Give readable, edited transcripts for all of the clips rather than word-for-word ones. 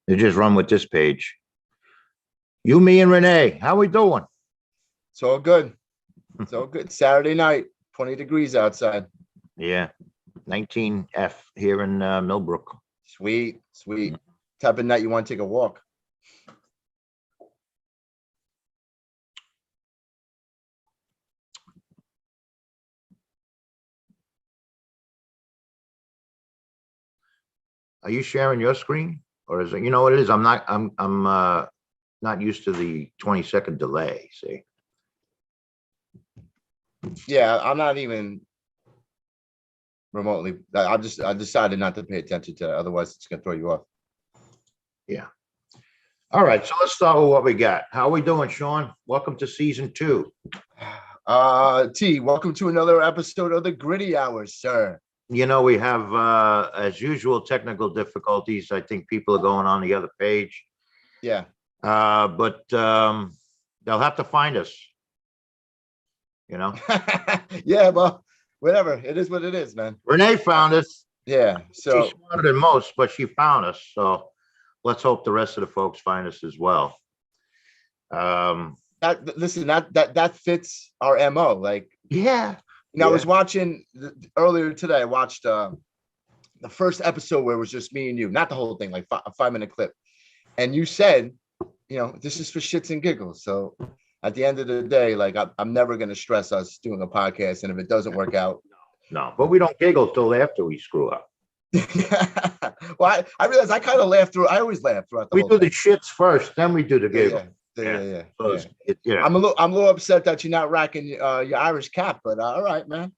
They just run with this page. You, me, and Renee. How we doing? It's all good. It's all good. Saturday night, 20 degrees outside. Yeah. 19F here in Millbrook. Sweet, sweet. Type of night you want to take a walk. Are you sharing your screen? Or is it, you know what it is? I'm not used to the 20-second delay. See? Yeah, I'm not even remotely. I decided not to pay attention to it. Otherwise, it's gonna throw you off. Yeah. All right. So let's start with what we got. How are we doing, Sean? Welcome to season 2. T, welcome to another episode of the Gritty Hours, sir. You know, we have, as usual, technical difficulties. I think people are going on the other page. Yeah. But they'll have to find us. You know? Yeah, well, whatever. It is what it is, man. Renee found us. Yeah. So She's smarter than most, but she found us. So let's hope the rest of the folks find us as well. that fits our MO. Like, yeah. I was watching earlier today. I watched the first episode where it was just me and you, not the whole thing, like a 5-minute clip. And you said, this is for shits and giggles. So at the end of the day, like I'm never going to stress us doing a podcast. And if it doesn't work out. No, but we don't giggle till after we screw up. Well, I realized I kind of laugh through. I always laugh throughout the We whole do thing. the shits first, then we do the giggle. Yeah. So I'm a little upset that you're not racking your Irish cap, but all right, man.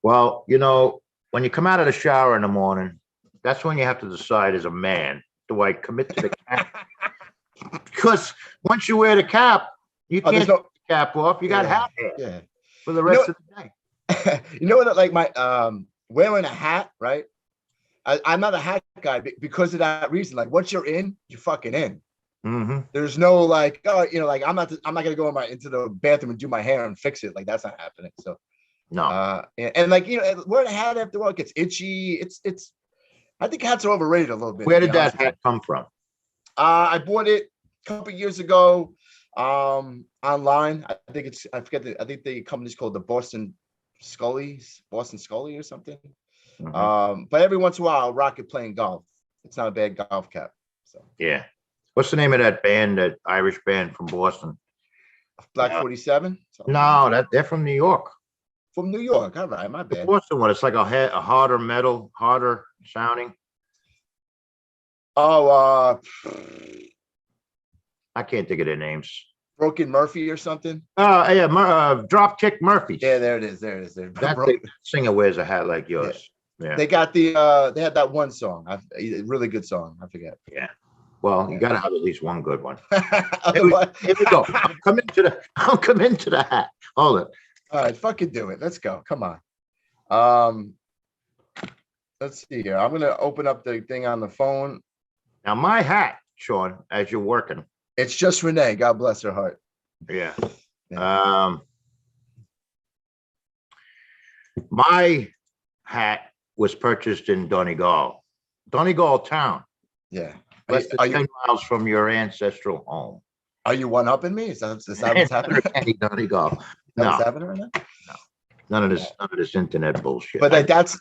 Well, when you come out of the shower in the morning, that's when you have to decide as a man, do I commit to the cap? Because once you wear the cap, you can't take the cap off. You got hat hair for the rest of the day. You know what? Like my wearing a hat, right? I'm not a hat guy because of that reason. Like once you're in, you're fucking in. Mm-hmm. There's no like, like I'm not gonna go into the bathroom and do my hair and fix it. Like that's not happening. So no. And like wearing a hat after a while gets itchy. It's. I think hats are overrated a little bit. Where did that hat come from? I bought it a couple of years ago online. I think I think the company's called the Boston Scully or something. Mm-hmm. But every once in a while I'll rock it playing golf. It's not a bad golf cap. So yeah. What's the name of that band, that Irish band from Boston? Black 47? No, they're from New York. From New York. All right, my bad. The Boston one, it's like a harder metal, harder sounding. Oh, I can't think of their names. Broken Murphy or something. Yeah, Dropkick Murphys. Yeah, there it is. That the singer wears a hat like yours. Yeah. They got they had that one song. A really good song. I forget. Yeah. Well, you gotta have at least one good one. Here Here we go. I'm coming to the hat. Hold it. All right, fucking do it. Let's go. Come on. Let's see here. I'm gonna open up the thing on the phone. Now, my hat, Sean, as you're working. It's just Renee. God bless her heart. Yeah. My hat was purchased in Donegal town. Yeah. Less than 10 miles from your ancestral home. Are you one-upping me? Is that what's happening? Donegal. No. What's happening right now? No. None of this internet bullshit. But that's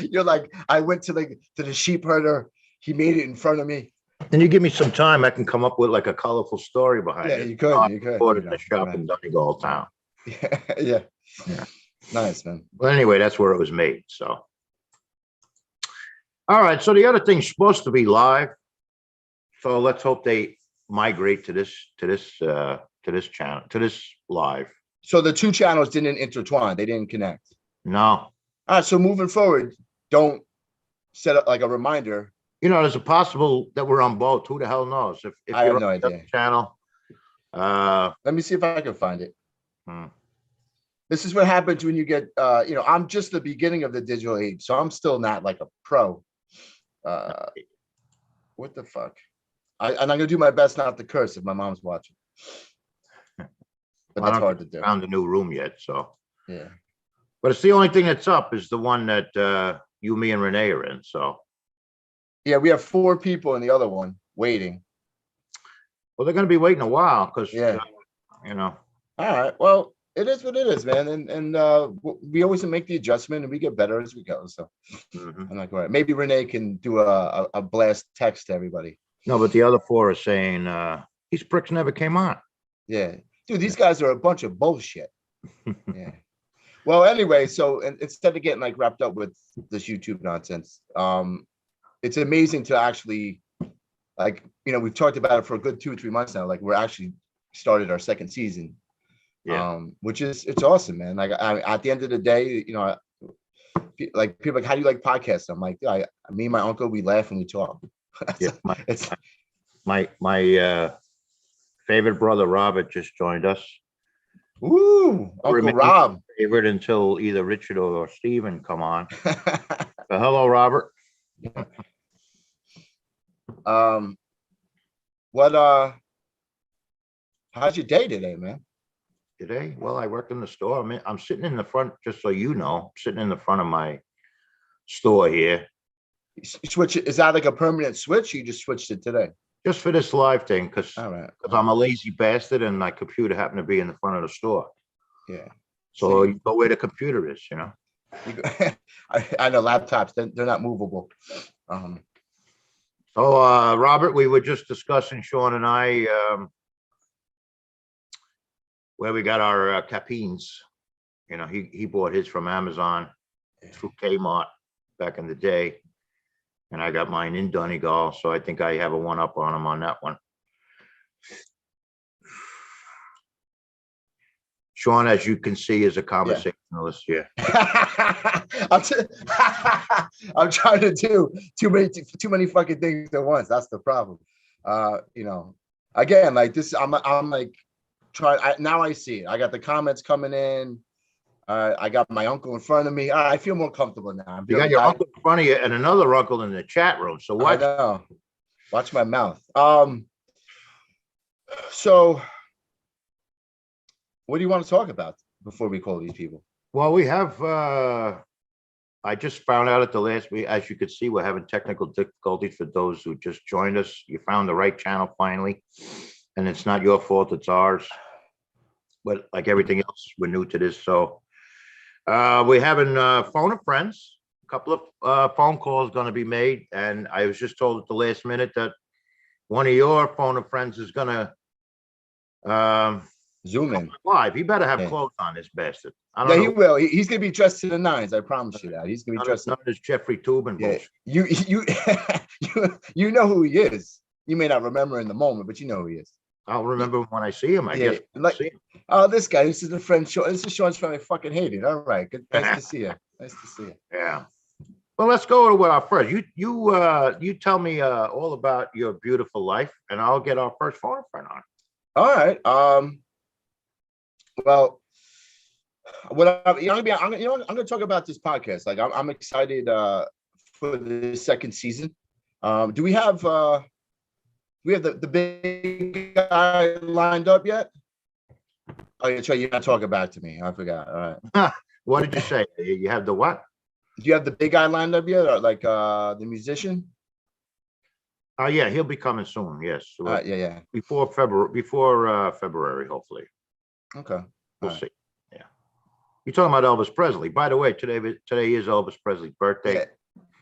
you're like, I went to the sheep herder. He made it in front of me. Then you give me some time, I can come up with like a colorful story behind it. Yeah, you could. Bought it in a shop in Donegal town. Yeah. Nice, man. Well, anyway, that's where it was made. So, all right. So the other thing's supposed to be live. So let's hope they migrate to this channel, to this live. So the two channels didn't intertwine. They didn't connect. No. All right. So moving forward, don't set up like a reminder. There's a possible that we're on both. Who the hell knows? If I you're have no on the idea. Channel. Let me see if I can find it. This is what happens when you get, I'm just the beginning of the digital age. So I'm still not like a pro. What the fuck? And I'm going to do my best not to curse if my mom's watching. But that's hard to do. Found a new room yet, so. Yeah. But it's the only thing that's up is the one that you, me, and Renee are in, so. Yeah, we have 4 people in the other one waiting. Well, they're going to be waiting a while because, Yeah. you know, All right. Well, it is what it is, man. And we always make the adjustment and we get better as we go. So mhm. I'm like, all right, maybe Renee can do a blast text to everybody. No, but the other four are saying these pricks never came on. Yeah. Dude, these guys are a bunch of bullshit. Yeah. Well, anyway, so instead of getting like wrapped up with this YouTube nonsense, it's amazing to actually like, we've talked about it for a good 2 or 3 months now. Like we're actually started our second season. Yeah. Which is it's awesome, man. Like at the end of the day, like people are like, how do you like podcasts? I'm like, me and my uncle, we laugh and we talk. Yeah. It's My favorite brother Robert just joined us. Uncle Remain Rob. favorite until either Richard or Steven come on. So, hello, Robert. What how's your day today, man? Today, well, I work in the store. I'm sitting in the front, just so you know, sitting in the front of my store here, Switch is that like a permanent switch? You just switched it today. just for this live thing, because All right. I'm a lazy bastard and my computer happened to be in the front of the store. Yeah. So you go where the computer is, you know. I know laptops, they're not movable. So, Robert, we were just discussing, Sean and I, where we got our capines. You know, he bought his from Amazon through Kmart back in the day. And I got mine in Donegal, so I think I have a one up on him on that one. Sean, as you can see, is a conversationalist here. I'm trying to do too many fucking things at once. That's the problem. Again, like this, I'm like now I see it. I got the comments coming in. I got my uncle in front of me. I feel more comfortable now. You got your uncle in front of you and another uncle in the chat room. So watch my mouth. So what do you want to talk about before we call these people? Well, we have I just found out at the last week, as you could see, we're having technical difficulties for those who just joined us. You found the right channel finally, and it's not your fault, it's ours. But like everything else, we're new to this. So we're having phone of friends. A couple of phone calls going to be made, and I was just told at the last minute that one of your phone of friends is going to Zoom in live. He better have clothes on, this bastard. I don't know. He will. He's gonna be dressed to the nines. I promise you that. He's gonna be dressed. Not as Jeffrey Toobin. Yeah. You know who he is. You may not remember in the moment, but you know who he is. I'll remember when I see him. I guess. Like, oh, this guy. This is the friend. This is Sean's friend. I fucking hate it. All right. Good. Nice to see you. Nice to see you. Yeah. Well, let's go to our first. You tell me all about your beautiful life, and I'll get our first phone friend on. All right. Well, I'm gonna talk about this podcast. Like, I'm excited for the second season. Do we have the big guy lined up yet? Oh, you're not talking back to me. I forgot. All right. What did you say? You have the what? Do you have the big guy lined up yet, or like the musician? Oh yeah, he'll be coming soon. Yes. Yeah. Before February, hopefully. Okay. We'll see. Yeah. You're talking about Elvis Presley. By the way, today is Elvis Presley's birthday. Yeah.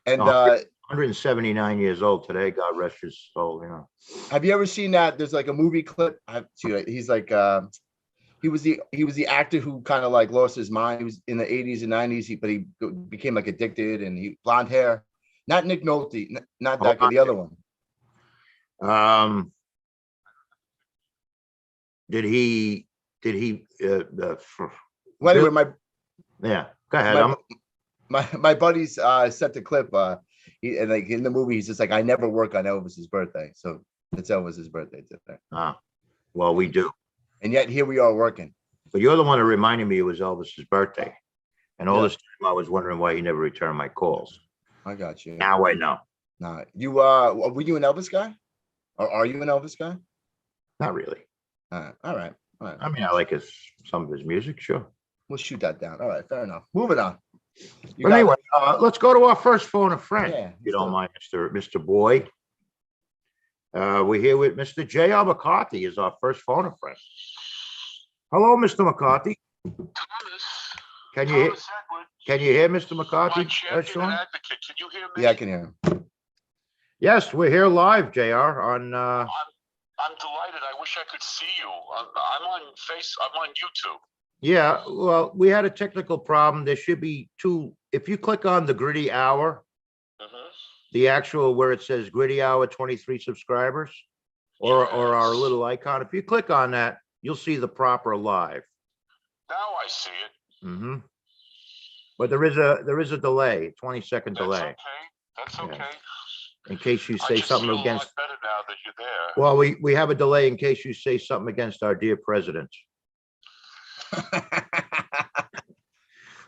And 179 years old today. God rest his soul. You know. Have you ever seen that? There's like a movie clip. He's like he was the actor who kind of like lost his mind. He was in the 80s and 90s, but he became like addicted, and he blonde hair. Not Nick Nolte, not that guy, the other one. Did he well, anyway, go ahead. My buddies sent the clip. And like in the movie, he's just like, I never work on Elvis's birthday, so it's Elvis's birthday today. Well, we do, and yet here we are working. But you're the one that reminded me it was Elvis's birthday, and all this time I was wondering why he never returned my calls. I got you. Now I know. Nah, you were you an Elvis guy, or are you an Elvis guy? Not really. All right. I mean, I like some of his music, sure. We'll shoot that down. All right, fair enough. Moving on. You But got anyway, it. let's go to our first phone a friend, Yeah, if you don't let's mind, Mr. Boyd. We're here with Mr. J.R. McCarthy is our first phone a friend. Hello, Mr. McCarthy. Thomas. Can you hear, Thomas Edward, can you hear Mr. McCarthy? my champion Sean? and advocate. Can you hear me? Yeah, I can hear him. Yes, we're here live, JR, on I'm delighted. I wish I could see you. I'm on YouTube. yeah, well, we had a technical problem. There should be two. If you click on the Gritty Hour, Mhm. the actual where it says Gritty Hour 23 subscribers, or our Yes. little icon, if you click on that, you'll see the proper live. Now I see it. Hmm. But there is a delay, 20-second That's delay, okay. That's Yeah. okay. in case you I say just something feel a against. lot better now that you're there. Well, we have a delay in case you say something against our dear president.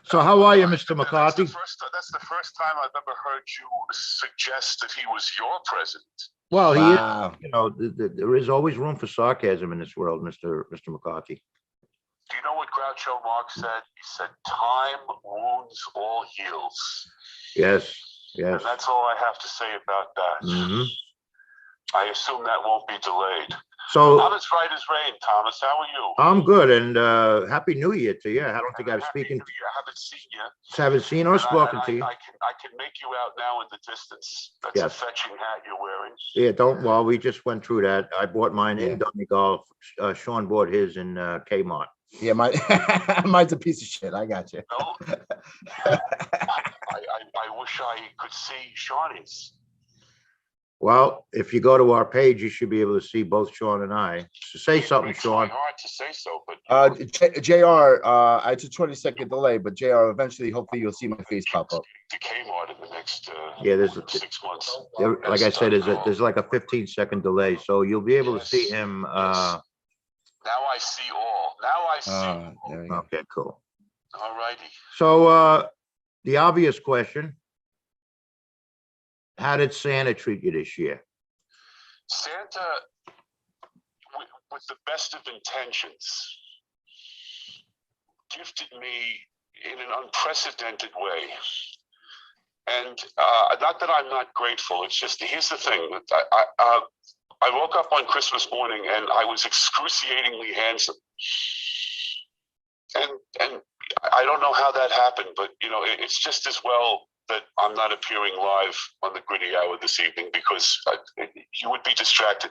So how are you, Mr. McCarthy? That's the first time I've ever heard you suggest that he was your president. Well, he is, Wow. you know, there is always room for sarcasm in this world, Mr. McCarthy. Do you know what Groucho Marx said? He said, "Time wounds, all heals." Yes, yes. And that's all I have to say about that. Hmm. I assume that won't be delayed. So I'm as right as rain, Thomas. How are you? I'm good, and Happy New Year to you. I don't think I've Happy spoken, New Year. I haven't seen you. haven't seen or And spoken to you. I can make you out now in the distance. That's Yes. a fetching hat you're wearing. Yeah, don't. Well, we just went through that. I bought mine Yeah. in Donegal. Sean bought his in Kmart. Yeah, mine's a piece of shit. I got you. No, I wish I could see Shawnee's. Well, if you go to our page, you should be able to see both Sean and I. So say something, It's Sean. hard to say so, but JR, it's a 20-second delay, but JR, eventually, hopefully you'll see my face pop up. to Kmart in the next Yeah, there's 6 months. like I said, there's like a 15-second delay, so you'll be able to see Yes, him. yes. Now I see all. Now I see. There we go. Okay, cool. All righty. So the obvious question: how did Santa treat you this year? Santa, with the best of intentions, gifted me in an unprecedented way. And not that I'm not grateful. It's just, here's the thing. I woke up on Christmas morning and I was excruciatingly handsome. And I don't know how that happened, but you know, it's just as well that I'm not appearing live on the Gritty Hour this evening because you would be distracted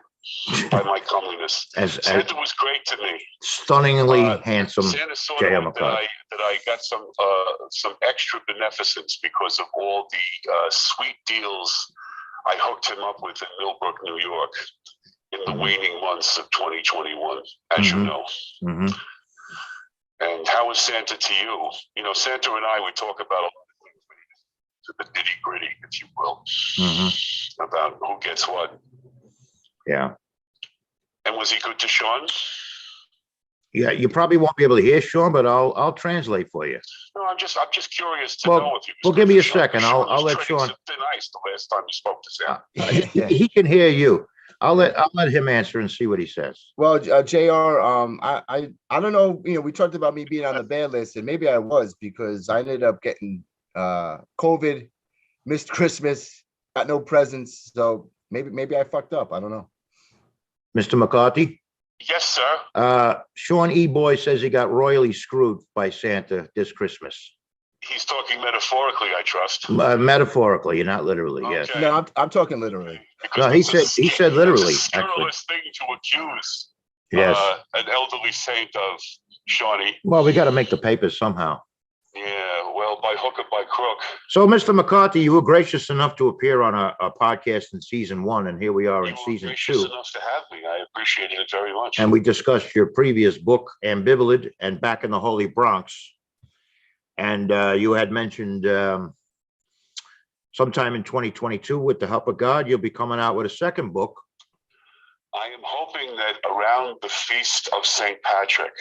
by my comeliness. Santa was great to me. Stunningly handsome. Santa saw J.R. that McCarthy. I got some extra beneficence because of all the sweet deals I hooked him up with in Millbrook, New York, in the waning months of 2021, as you know. Mm-hmm. And how was Santa to you? You know, Santa and I would talk about a lot of things, but to the nitty gritty, if you will, about who gets what. Yeah. And was he good to Sean? Yeah, you probably won't be able to hear Sean, but I'll translate for you. No, I'm just curious to Well, know if you. well, give me a second. I'll let was Sean. trading some thin ice the last time you spoke to Santa. He can hear you. I'll let him answer and see what he says. Well, JR, I don't know. You know, we talked about me being on the bad list, and maybe I was because I ended up getting COVID, missed Christmas, got no presents. So maybe I fucked up. I don't know. Mr. McCarthy? Yes, sir. Sean E. Boy says he got royally screwed by Santa this Christmas. He's talking metaphorically, I trust. Metaphorically, not literally. Yes. Okay. No, I'm talking literally. No, he said literally. It's a scurrilous thing to accuse Yes. an elderly saint of, Shawnee. Well, we got to make the papers somehow. Yeah, well, by hook or by crook. So, Mr. McCarthy, you were gracious enough to appear on a podcast in season 1, and here we are in season 2. You were gracious enough to have me. I appreciated it very much. And we discussed your previous book, Ambivalent, and Back in the Holy Bronx. And you had mentioned sometime in 2022, with the help of God, you'll be coming out with a second book. I am hoping that around the feast of St. Patrick,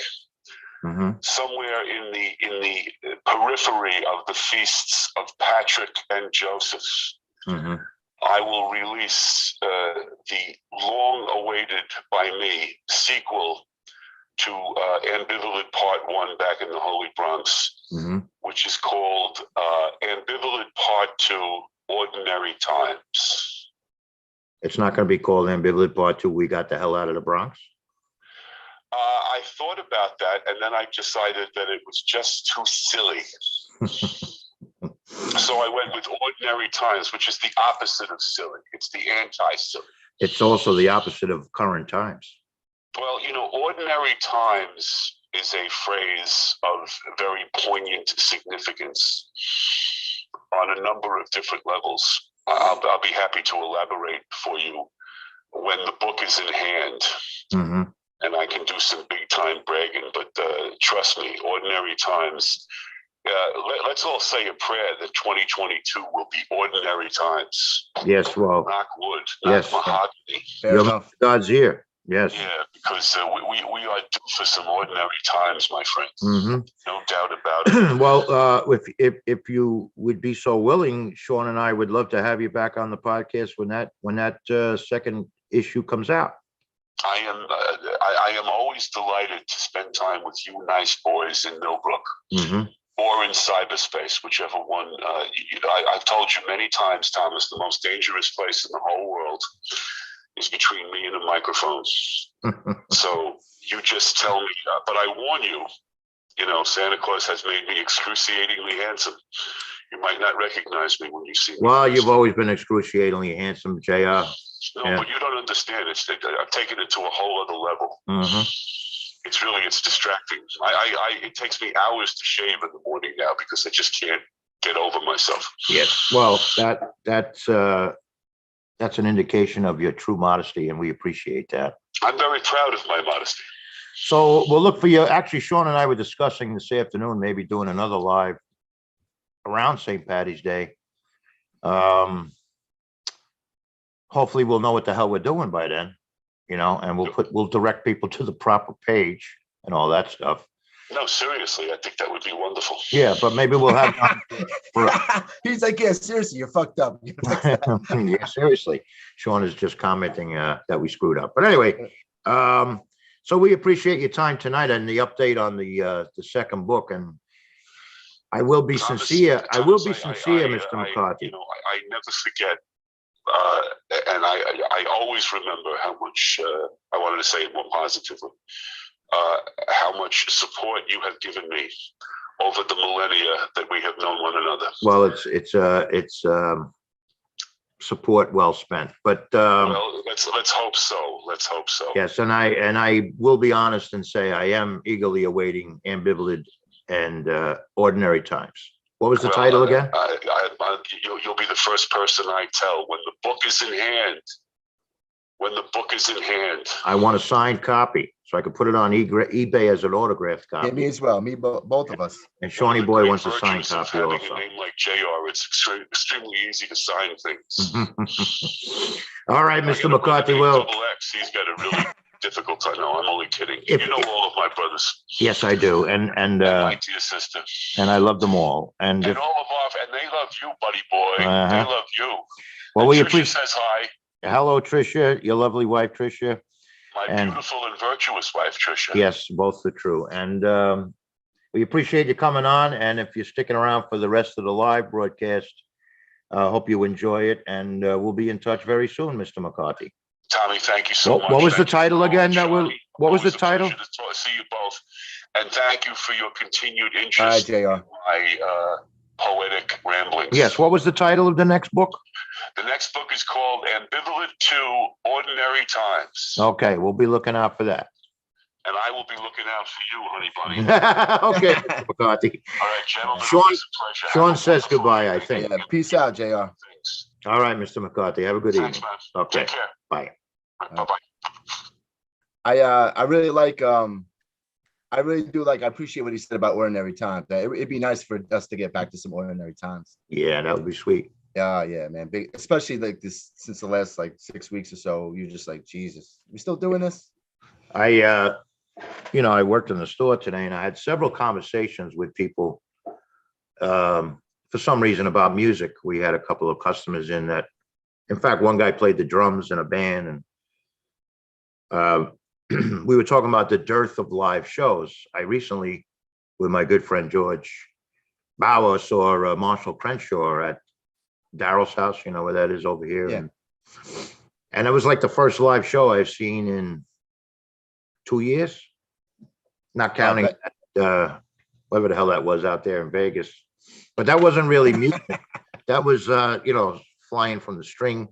somewhere in the periphery of the feasts of Patrick and Joseph, I will release the long-awaited by me sequel to Ambivalent Part 1 back in the Holy Bronx, which is called Ambivalent Part 2, Ordinary Times. It's not going to be called Ambivalent Part 2, We Got the Hell Out of the Bronx? I thought about that, and then I decided that it was just too silly. So I went with Ordinary Times, which is the opposite of silly. It's the anti-silly. It's also the opposite of Current Times. Well, you know, Ordinary Times is a phrase of very poignant significance on a number of different levels. I'll be happy to elaborate for you when the book is in hand. And I can do some big time bragging, but trust me, Ordinary Times. Let's all say a prayer that 2022 will be ordinary times. Yes, well, knock wood, yes, knock mahogany. Fair enough. God's here. Yes. Yeah, because we are due for some ordinary times, my friend. No doubt about it. Well, if you would be so willing, Sean and I would love to have you back on the podcast when that second issue comes out. I am always delighted to spend time with you nice boys in Millbrook. Or in cyberspace, whichever one. I've told you many times, Thomas, the most dangerous place in the whole world is between me and a microphone. So you just tell me, but I warn you, you know, Santa Claus has made me excruciatingly handsome. You might not recognize me when you see me. Well, you've always been excruciatingly handsome, JR. No, but you don't understand. I've taken it to a whole other level. It's distracting. It takes me hours to shave in the morning now because I just can't get over myself. Yes. Well, that's an indication of your true modesty, and we appreciate that. I'm very proud of my modesty. So we'll look for you. Actually, Sean and I were discussing this afternoon, maybe doing another live around St. Patty's Day. Hopefully we'll know what the hell we're doing by then. You know, and we'll direct people to the proper page and all that stuff. No, seriously, I think that would be wonderful. Yeah, but maybe we'll have. He's like, yeah, seriously, you're fucked up. Yeah, seriously. Sean is just commenting that we screwed up. But anyway, so we appreciate your time tonight and the update on the second book. And I will be sincere. I will be sincere, Mr. McCarthy. You know, I never forget. And I always remember how much, I wanted to say it more positively, how much support you have given me over the millennia that we have known one another. Well, it's support well spent, but well, let's hope so. Let's hope so. Yes, and I will be honest and say I am eagerly awaiting Ambivalent and Ordinary Times. What was the title again? You'll be the first person I tell when the book is in hand. When the book is in hand. I want a signed copy so I can put it on eBay as an autographed copy. Yeah, me as well. Me, both of us. And Shawnee Boy wants a signed copy also. Having a name like JR, it's extremely easy to sign things. All right, Mr. McCarthy. Well, he's got a really difficult time. No, I'm only kidding. You know all of my brothers. Yes, I do, and my dear sister. And I love them all, and all of our, and they love you, buddy boy. They love you. Well, we appreciate. Says hi. Hello, Tricia, your lovely wife, Tricia. My beautiful and virtuous wife, Tricia. Yes, both are true, and we appreciate you coming on. And if you're sticking around for the rest of the live broadcast, hope you enjoy it, and we'll be in touch very soon, Mr. McCarthy. Tommy, thank you so much. What was the title again? What was the title? To see you both, and thank you for your continued interest. All right, JR. In my poetic ramblings. Yes. What was the title of the next book? The next book is called Ambivalent 2, Ordinary Times. Okay, we'll be looking out for that. And I will be looking out for you, honey bunny. Okay, McCarthy. All right, gentlemen. Sean says goodbye, I think. Yeah, peace out, JR. Thanks. All right, Mr. McCarthy. Have a good evening. Thanks, man. Okay. Take care. Bye. Bye-bye. I really like I really do like, I appreciate what he said about Ordinary Times. It'd be nice for us to get back to some Ordinary Times. Yeah, that would be sweet. Yeah, man. Big, especially like this, since the last like 6 weeks or so, you're just like, Jesus, we still doing this? I worked in the store today and I had several conversations with people for some reason about music. We had a couple of customers in that, in fact, one guy played the drums in a band, we were talking about the dearth of live shows. I recently, with my good friend George Bauer, saw Marshall Crenshaw at Daryl's house, you know where that is over here. Yeah. And it was like the first live show I've seen in 2 years, not counting whatever the hell that was out there in Vegas. But that wasn't really music. That was, flying from the string.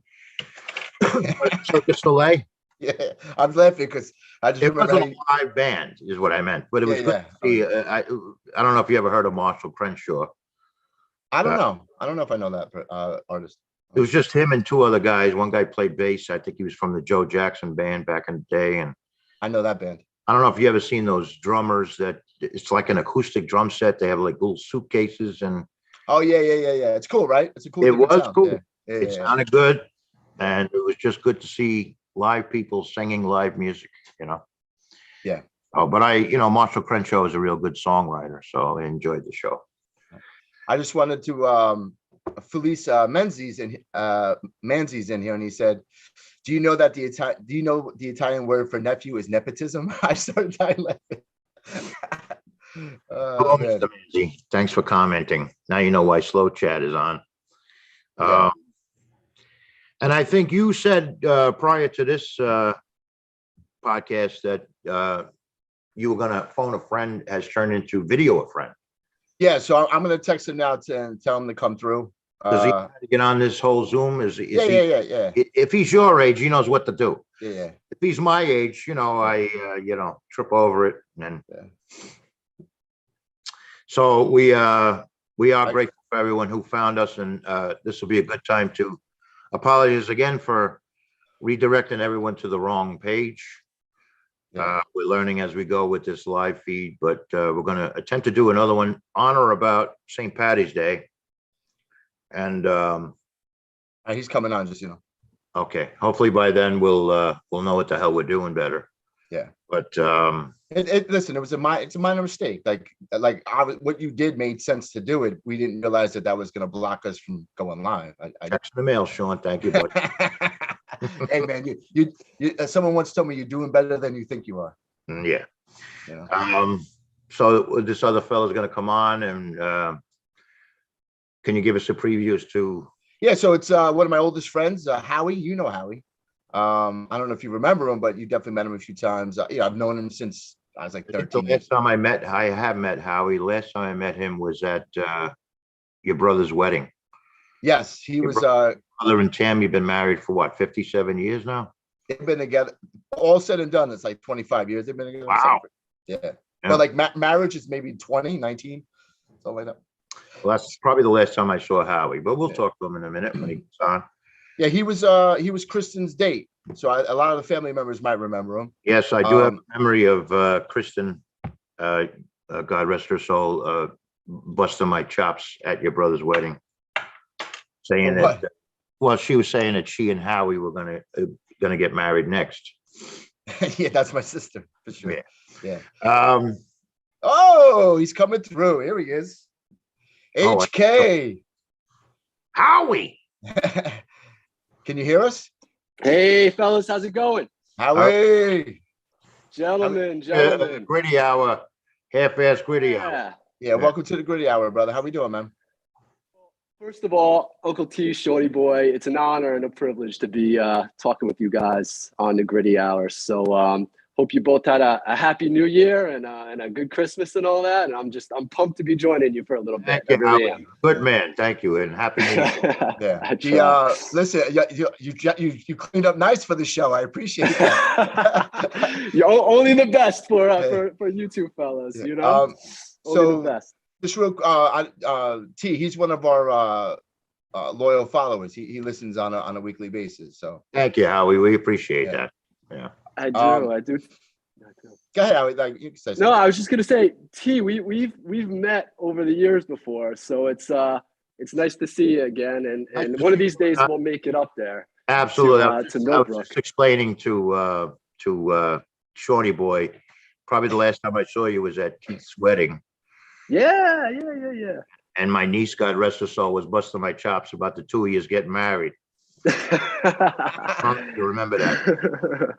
Cirque du Soleil. Yeah, I'm laughing because I just It remember wasn't a live band, is what I meant. But it was good to see. I don't know if you ever heard of Marshall Crenshaw. I don't know. I don't know if I know that artist. It was just him and two other guys. One guy played bass. I think he was from the Joe Jackson band back in the day. And I know that band. I don't know if you ever seen those drummers that it's like an acoustic drum set. They have like little suitcases and. Oh yeah. It's cool, right? It's a cool. It was sound. cool. Yeah. It sounded good, and it was just good to see live people singing live music. Yeah. Oh, but Marshall Crenshaw is a real good songwriter, so I enjoyed the show. I just wanted to Felice Menzies in here, and he said, "Do you know that the Italian word for nephew is nepotism?" I started dying laughing. Hello, Mr. Menzies. Thanks for commenting. Now you know why Slow Chat is on. Yeah. And I think you said prior to this podcast that you were going to phone a friend has turned into video a friend. Yeah, so I'm going to text him now and tell him to come through. Does he have to get on this whole Zoom? Yeah. If he's your age, he knows what to do. Yeah. If he's my age, I trip over it. And so we are grateful for everyone who found us, and this will be a good time to apologize again for redirecting everyone to the wrong page. Yeah. We're learning as we go with this live feed, but we're going to attempt to do another one on or about St. Patty's Day. And he's coming on, just okay, hopefully by then we'll know what the hell we're doing better. Yeah. But listen, it's a minor mistake. What you did made sense to do it. We didn't realize that was going to block us from going live. Text the mail, Sean. Thank you, buddy. Hey man, you someone once told me you're doing better than you think you are. Yeah. So this other fellow's going to come on, and can you give us a preview as to? Yeah, so it's one of my oldest friends, Howie. You know Howie. I don't know if you remember him, but you definitely met him a few times. I've known him since I was like 13. The last time I have met Howie. Last time I met him was at your brother's wedding. Yes, he was. Brother and Tam, you've been married for what, 57 years now? They've been together, all said and done. It's like 25 years they've been together. Wow. Yeah. But like marriage is maybe 20, 19, something like that. Well, that's probably the last time I saw Howie, but we'll talk to him in a minute when he gets on. Yeah, he was Kristen's date. So a lot of the family members might remember him. Yes, I do have a memory of Kristen, God rest her soul, busting my chops at your brother's wedding. Saying that, well, she was saying that she and Howie were gonna get married next. Yeah, that's my sister for sure. Yeah. Oh, he's coming through. Here he is. HK. Howie. Can you hear us? Hey, fellas, how's it going? Howie. Gentlemen. Gritty hour, half-ass gritty hour. Yeah, welcome to the Gritty Hour, brother. How we doing, man? First of all, Uncle T, Shorty Boy, it's an honor and a privilege to be talking with you guys on the Gritty Hour. So hope you both had a happy New Year and a good Christmas and all that. And I'm pumped to be joining you for a little bit. Thank you, good man. Thank you, and happy New Year. Yeah. Listen, you cleaned up nice for the show. I appreciate that. You're only the best for you two fellas. You know, only the best. Just real, T, he's one of our loyal followers. He listens on a weekly basis. So thank you, Howie. We appreciate that. Yeah, I do. Go ahead, Howie. Like, you can say something. No, I was just gonna say, T, we've met over the years before, so it's nice to see you again. And one of these days we'll make it up there. Absolutely. To I was Millbrook. just explaining to Shawnee Boy, probably the last time I saw you was at Keith's wedding. Yeah. And my niece, God rest her soul, was busting my chops about the two of you getting married. You remember that?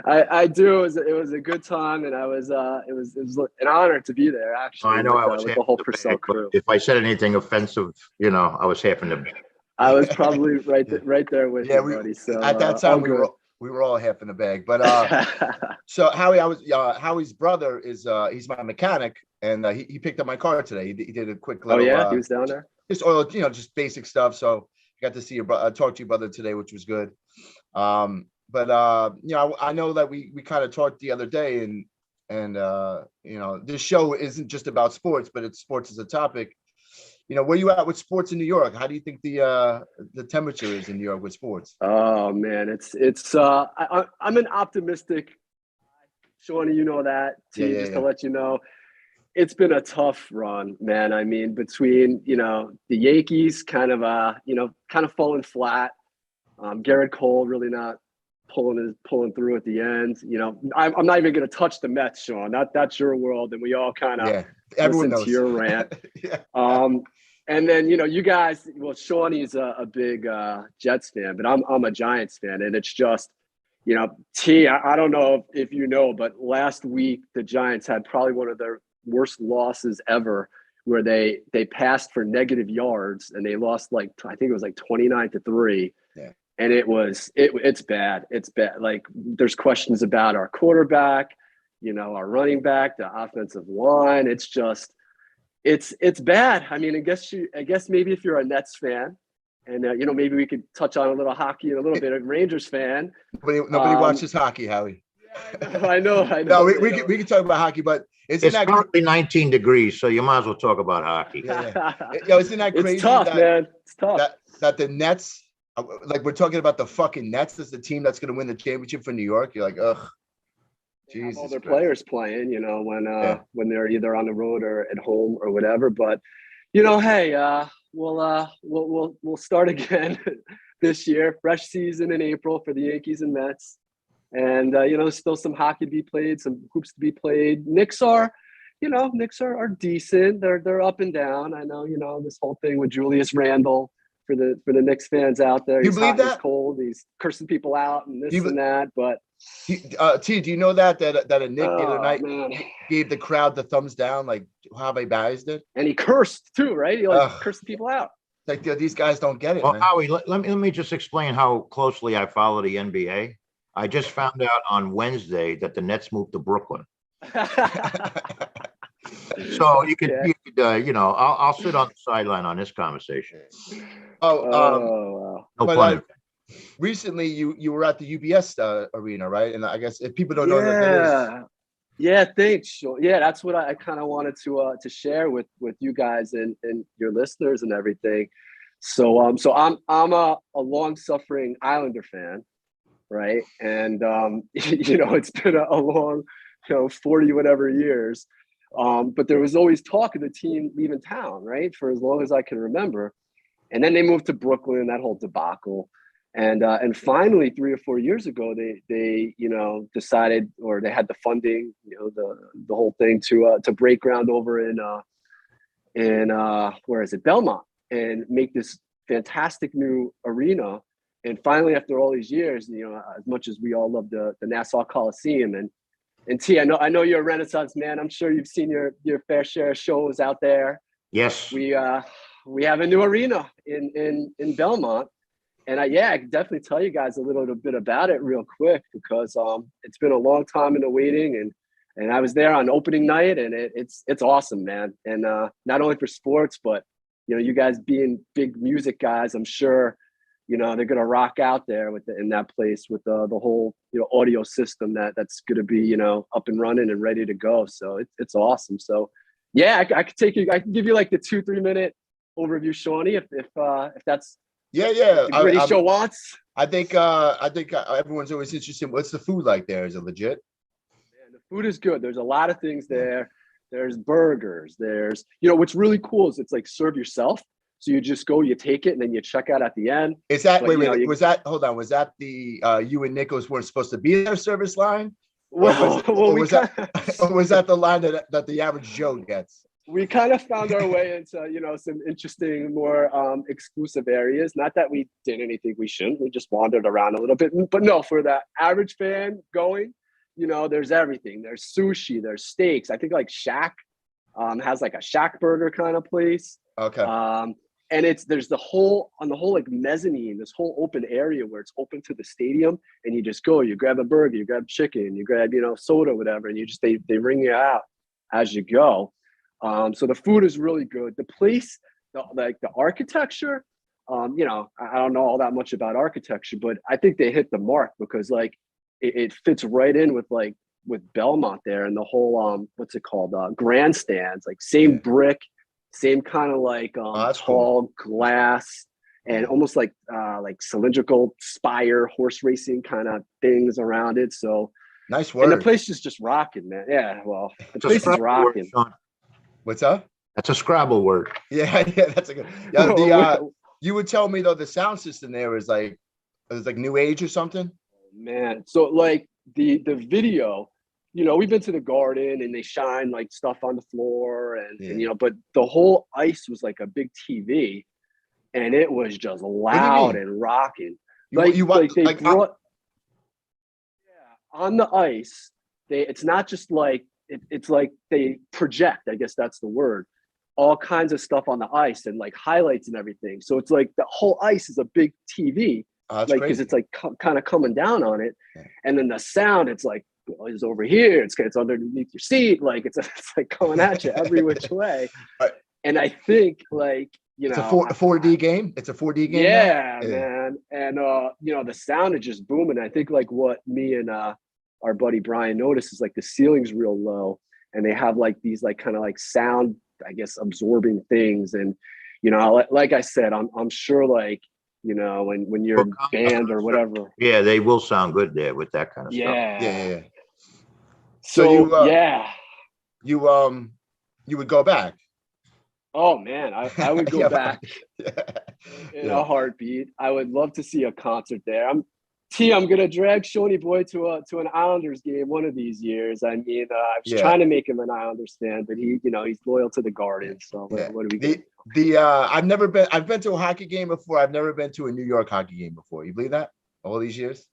I do. It was a good time, and it was an honor to be there. Actually, I know I was with half the whole in the Purcell bag, but crew. if I said anything offensive, I was half in the bag. I was probably right Yeah. right there with Yeah, you, buddy. So at that all time good. we were all half in the bag. But so Howie's brother is he's my mechanic, and he picked up my car today. He did a quick Oh little yeah, he was down there. just oil, just basic stuff. So I got to see talk to your brother today, which was good. But I know that we kind of talked the other day, and this show isn't just about sports, but it's sports as a topic. Where you at with sports in New York? How do you think the temperature is in New York with sports? Oh man, I'm an optimistic. Shawnee, you know that. Just to let you know, it's been a tough run, man. I mean, between the Yankees kind of falling flat, Garrett Cole really not pulling through at the end. I'm not even going to touch the Mets, Sean. That's your world, and we all kind of everyone listen knows to your rant. Yeah. And then you guys. Well, Shawnee's a big Jets fan, but I'm a Giants fan, and it's just. I don't know if you know, but last week the Giants had probably one of their worst losses ever, where they passed for negative yards and they lost I think it was 29-3. Yeah. And it's bad. It's bad. Like there's questions about our quarterback, our running back, the offensive line. It's just it's bad. I mean, I guess maybe if you're a Nets fan. And maybe we could touch on a little hockey and a little bit of Rangers fan. Nobody watches hockey, Howie. Yeah, I know. No, we can talk about hockey, but it's currently 19 degrees, so you might as well talk about hockey. Yeah. Isn't that crazy? It's tough, man. It's tough. That the Nets, we're talking about the fucking Nets as the team that's going to win the championship for New York. You're like, ugh. Jesus. All their players playing, when they're either on the road or at home or whatever. But hey. We'll start again this year. Fresh season in April for the Yankees and Mets, and still some hockey to be played, some hoops to be played. Knicks are decent. They're up and down. I know this whole thing with Julius Randle for the Knicks fans out there. You believe that? He's cold. He's cursing people out and this and that. But T, do you know that a Knick the other night gave the crowd the thumbs down, like Javi Baez did, and he cursed too, right? He cursed people out. Like these guys don't get it. Well, man. Howie, let me just explain how closely I follow the NBA. I just found out on Wednesday that the Nets moved to Brooklyn. So you could I'll sit on the sideline on this conversation. Wow. No pun. Recently, you were at the UBS arena, right? And I guess if people don't know that. Yeah, thanks. Yeah, that's what I kind of wanted to share with you guys and your listeners and everything. So I'm a long-suffering Islander fan, right? And it's been a long 40 whatever years. But there was always talk of the team leaving town, right? For as long as I can remember. And then they moved to Brooklyn, that whole debacle. And finally 3 or 4 years ago, they decided, or they had the funding, the whole thing to break ground over in where is it, Belmont, and make this fantastic new arena. And finally, after all these years, as much as we all love the Nassau Coliseum, and T, I know you're a Renaissance man. I'm sure you've seen your fair share of shows out there. Yes, we have a new arena in Belmont. And I can definitely tell you guys a little bit about it real quick, because it's been a long time in the waiting, and I was there on opening night, and it's awesome, man. And not only for sports, but you guys being big music guys, I'm sure they're gonna rock out there in that place with the whole audio system that's gonna be up and running and ready to go. So it's awesome. So I can give you like the 2-3 minute overview, Shawnee, if that's. Yeah. Gritty show wants. I think everyone's always interested. What's the food like there? Is it legit? Man, the food is good. There's a lot of things there. There's burgers. There's what's really cool is it's like serve yourself. So you just go, you take it, and then you check out at the end. Is that wait? Was that the you and Nicholas weren't supposed to be there service line? Or was that the line that the average Joe gets? we kind of found our way into, some interesting, more exclusive areas. Not that we did anything we shouldn't. We just wandered around a little bit. But no, for the average fan going, there's everything. There's sushi, there's steaks. I think like Shack has like a Shack burger kind of place. Okay. And there's the whole like mezzanine, this whole open area where it's open to the stadium, and you just go, you grab a burger, you grab chicken, you grab, soda, whatever, and they ring you out as you go. So the food is really good. The place, the architecture, I don't know all that much about architecture, but I think they hit the mark because like it fits right in with Belmont there and the whole what's it called, grandstands, like same brick, same kind of like tall cool. glass and almost like cylindrical spire horse racing kind of things around it. So nice work. And the place is just rocking, man. Yeah, well, the place is rocking. What's up? That's a Scrabble word. Yeah, that's a good. Yeah, you would tell me though the sound system there is like new age or something. Man, so like the video, we've been to the Garden and they shine like stuff on the floor and but the whole ice was like a big TV, and it was just loud and rocking. On the ice, it's not just like it's like they project, I guess that's the word, all kinds of stuff on the ice and like highlights and everything. So it's like the whole ice is a big TV, because it's like kind of coming down on it, and then the sound, it's like is over here, it's underneath your seat, like it's like coming at you every which way. Right. And I think like it's a 4D game. It's a 4D game. Yeah, man. And the sound is just booming. I think like what me and our buddy Brian noticed is like the ceiling's real low, and they have like these like kind of like sound, I guess, absorbing things. And like I said, I'm sure like when you're in band or whatever. Yeah, they will sound good there with that kind of stuff. Yeah. So you would go back. Oh man, I would go back in a heartbeat. I would love to see a concert there. I'm gonna drag Shoney Boy to an Islanders game one of these years. I mean, I was trying to make him an Islanders fan, but he's loyal to the Garden. So what do we do? I've been to a hockey game before. I've never been to a New York hockey game before. You believe that? All these years,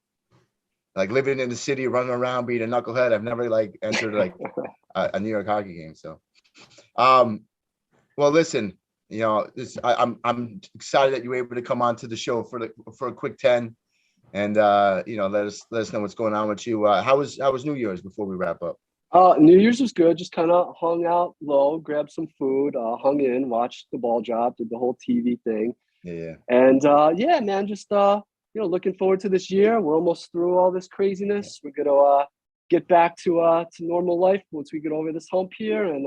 like living in the city, running around, being a knucklehead. I've never like entered like a New York hockey game. So, well, listen, I'm excited that you were able to come on to the show for a quick 10. And let us know what's going on with you. How was New Year's before we wrap up? New Year's was good. Just kind of hung out low, grabbed some food, hung in, watched the ball drop, did the whole TV thing. Yeah. And man, just looking forward to this year. We're almost through all this craziness. We're gonna get back to normal life once we get over this hump here and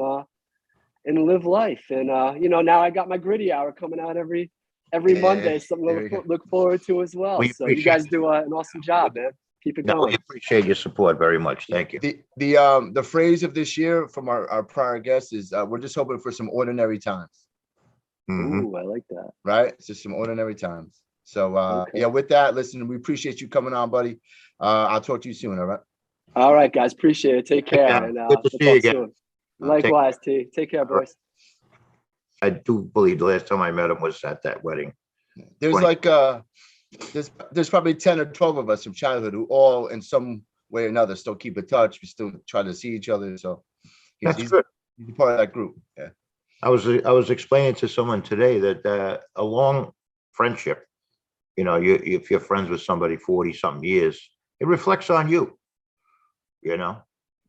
live life. And now I got my Gritty Hour coming out every Monday, something to look forward to as well. So you guys do an awesome job, man. Keep it going. We appreciate your support very much. Thank you. The phrase of this year from our prior guest is we're just hoping for some ordinary times. Mm-hmm. Ooh, I like that. Right? It's just some ordinary times. So with that, listen, we appreciate you coming on, buddy. I'll talk to you soon, all right? All right, guys. Appreciate it. Take care. And good to see you again. Soon. Likewise, T. Take care, boys. I do believe the last time I met him was at that wedding. There's like there's probably 10 or 12 of us from childhood who all in some way or another still keep in touch. We still try to see each other. So he's good. He's part of that group. Yeah. I was explaining to someone today that a long friendship, if you're friends with somebody 40 something years, it reflects on you. Yes.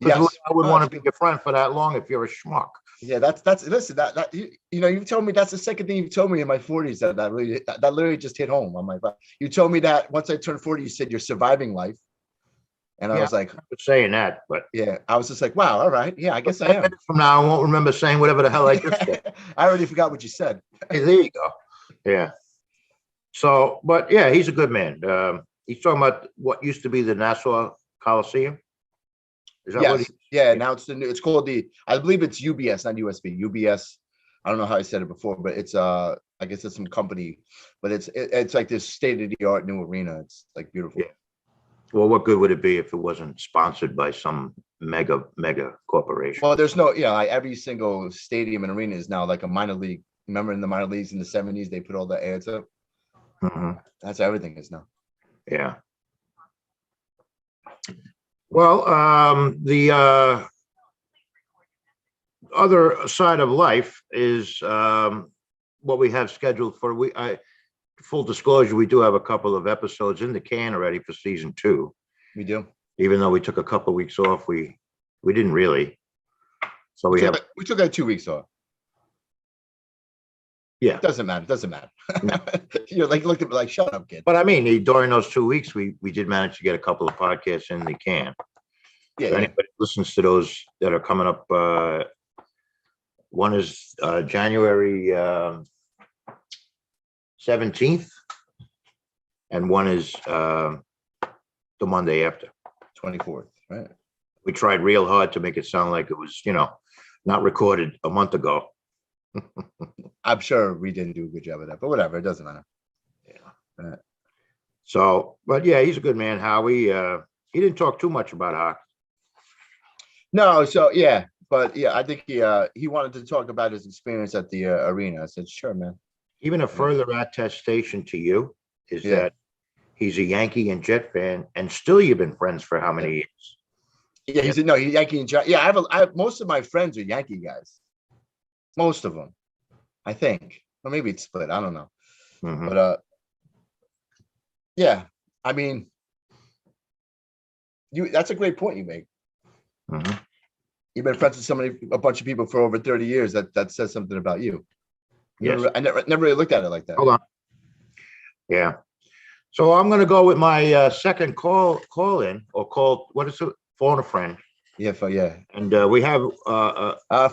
I wouldn't want to be your friend for that long if you're a schmuck. Yeah, that's listen, that you told me that's the second thing you told me in my 40s that literally just hit home. I'm like, you told me that once I turned 40, you said you're surviving life. And I was like, I'm not saying that, but yeah, I was just like, wow, all right. Yeah, I guess I am. From now, I won't remember saying whatever the hell I just said. I already forgot what you said. Hey, there you go. Yeah. So, but yeah, he's a good man. He's talking about what used to be the Nassau Coliseum. Is that yes. Yeah, now it's called I believe it's UBS, not USB. UBS. I don't know how I said it before, but it's I guess it's some company, but it's like this state-of-the-art new arena. It's like beautiful. Yeah. Well, what good would it be if it wasn't sponsored by some mega corporation. Well, there's no, like every single stadium and arena is now like a minor league. Remember in the minor leagues in the 70s, they put all the ads up. Mhm. That's how everything is now. Yeah. Well, the other side of life is what we have scheduled for. Full disclosure, we do have a couple of episodes in the can already for season 2. We do. Even though we took a couple of weeks off, we didn't really. So we took like 2 weeks off. Yeah. It doesn't matter. It doesn't matter. You're like, look at me like, shut up, kid. But I mean, during those 2 weeks, we did manage to get a couple of podcasts in the can. Yeah. So anybody listens to those that are coming up, one is January 17th, and one is the Monday after. 24th, right? We tried real hard to make it sound like it was, not recorded a month ago. I'm sure we didn't do a good job of that, but whatever, it doesn't matter. Yeah. So, but yeah, he's a good man, Howie. He didn't talk too much about hockey. No, so yeah, but yeah, I think he wanted to talk about his experience at the arena. I said, sure, man. Even a further attestation to you is that he's a Yankee and Jet fan, and still you've been friends for how many years? Yeah, he's Yankee and Jet. Yeah, I have most of my friends are Yankee guys. Most of them, I think, or maybe it's split. I don't know, but yeah, I mean, that's a great point you make. You've been friends with a bunch of people for over 30 years. That says something about you. Yes. I never really looked at it like that. Hold on. Yeah. So I'm going to go with my second call in, or call, what is it? Phone a friend. Yeah. Yeah. And we have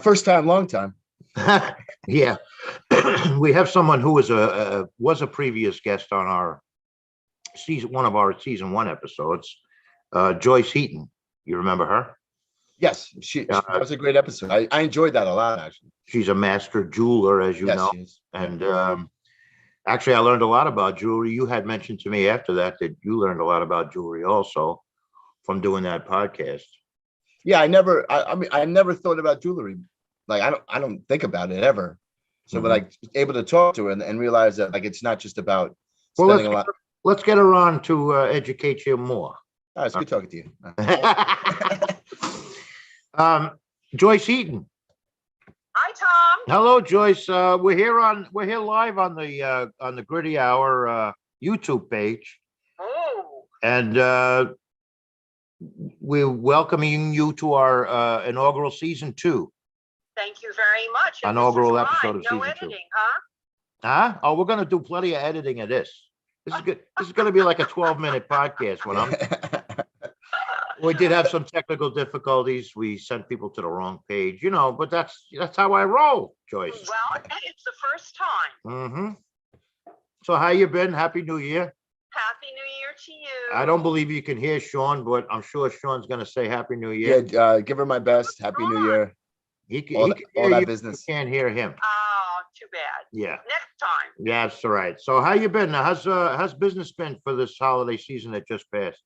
first time, long time. yeah. We have someone who was a previous guest on our season 1 episodes, Joyce Heaton. You remember her? Yes, that was a great episode. I enjoyed that a lot, actually. She's a master jeweler, as you know. She is. And actually, I learned a lot about jewelry. You had mentioned to me after that you learned a lot about jewelry also from doing that podcast. Yeah, I never thought about jewelry. Like, I don't think about it ever. So, but like able to talk to her and realize that like it's not just about spending a lot. Let's get her on to educate you more. Oh, it's good talking to you. Joyce Heaton. Hi, Tom. Hello, Joyce. We're here live on the Gritty Hour YouTube page. Oh. And we're welcoming you to our inaugural season 2. Thank you very much. Inaugural episode of no season editing, 2. Huh? Oh, we're gonna do plenty of editing of this. This is good. This is gonna be like a 12-minute podcast when we did have some technical difficulties. We sent people to the wrong page, but that's how I roll, Joyce. Well, it's the first time. So how you been? Happy New Year. Happy New Year to you. I don't believe you can hear Sean, but I'm sure Sean's gonna say Happy New Year. Yeah, give her my best. Happy New Year. He can All hear that you, business. You can't hear him. Oh, too bad. Yeah. Next time. Yeah, that's all right. So how you been? How's business been for this holiday season that just passed?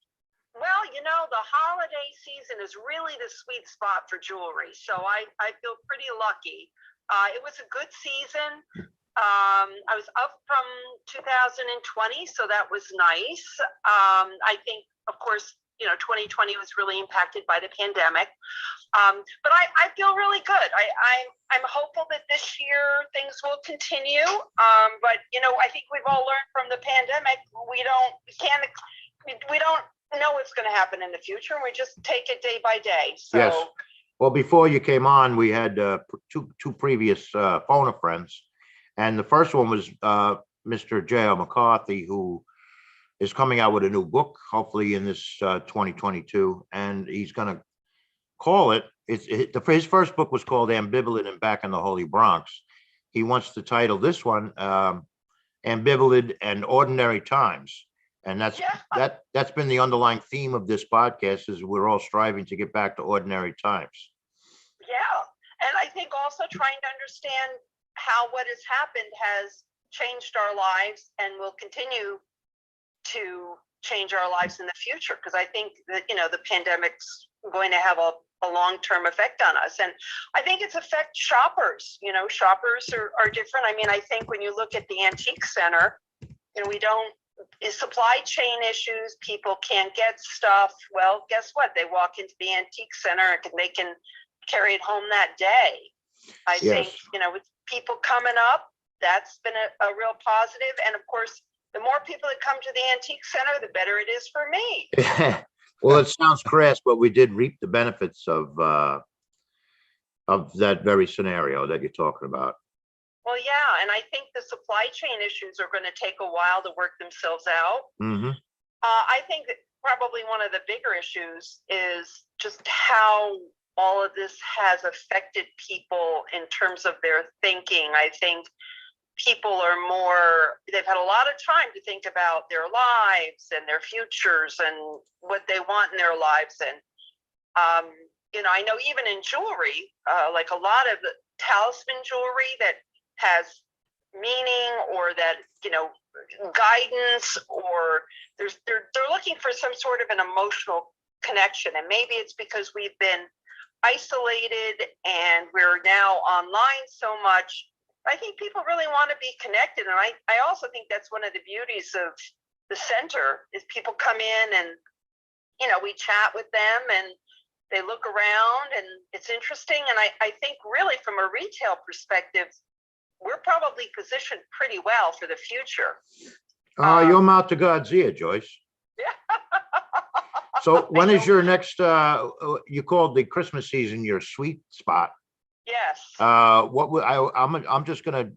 Well, the holiday season is really the sweet spot for jewelry. So I feel pretty lucky. It was a good season. I was up from 2020, so that was nice. I think, of course, 2020 was really impacted by the pandemic. But I feel really good. I'm hopeful that this year things will continue. But I think we've all learned from the pandemic. We don't know what's going to happen in the future. We just take it day by day. So. Yes. Well, before you came on, we had two previous phone a friends, and the first one was Mr. J.R. McCarthy, who is coming out with a new book, hopefully in this 2022, and he's going to call it. His first book was called Ambivalent and Back in the Holy Bronx. He wants to title this one Ambivalent and Ordinary Times. And that's been the underlying theme of this podcast, is we're all striving to get back to ordinary times. Yeah. And I think also trying to understand how what has happened has changed our lives and will continue to change our lives in the future, because I think that, you know, the pandemic's going to have a long-term effect on us. And I think it's affect shoppers. You know, shoppers are different. I mean, I think when you look at the antique center, you know, is supply chain issues, people can't get stuff. Well, guess what? They walk into the antique center and they can carry it home that day. I think, you know, with people coming up, that's been a real positive. And of course, the more people that come to the antique center, the better it is for me. Well, it sounds crass, but we did reap the benefits of that very scenario that you're talking about. Well, yeah, and I think the supply chain issues are going to take a while to work themselves out. Mm-hmm. I think that probably one of the bigger issues is just how all of this has affected people in terms of their thinking. I think people are they've had a lot of time to think about their lives and their futures and what they want in their lives. And, you know, I know even in jewelry, like a lot of the talisman jewelry that has meaning, or that, you know, guidance, or they're looking for some sort of an emotional connection. And maybe it's because we've been isolated and we're now online so much. I think people really want to be connected. And I also think that's one of the beauties of the center is people come in and, you know, we chat with them and they look around and it's interesting. And I think really from a retail perspective, we're probably positioned pretty well for the future. Your mouth to God's ear, Joyce. Yeah. So when is your next, you called the Christmas season your sweet spot? Yes. I'm just going to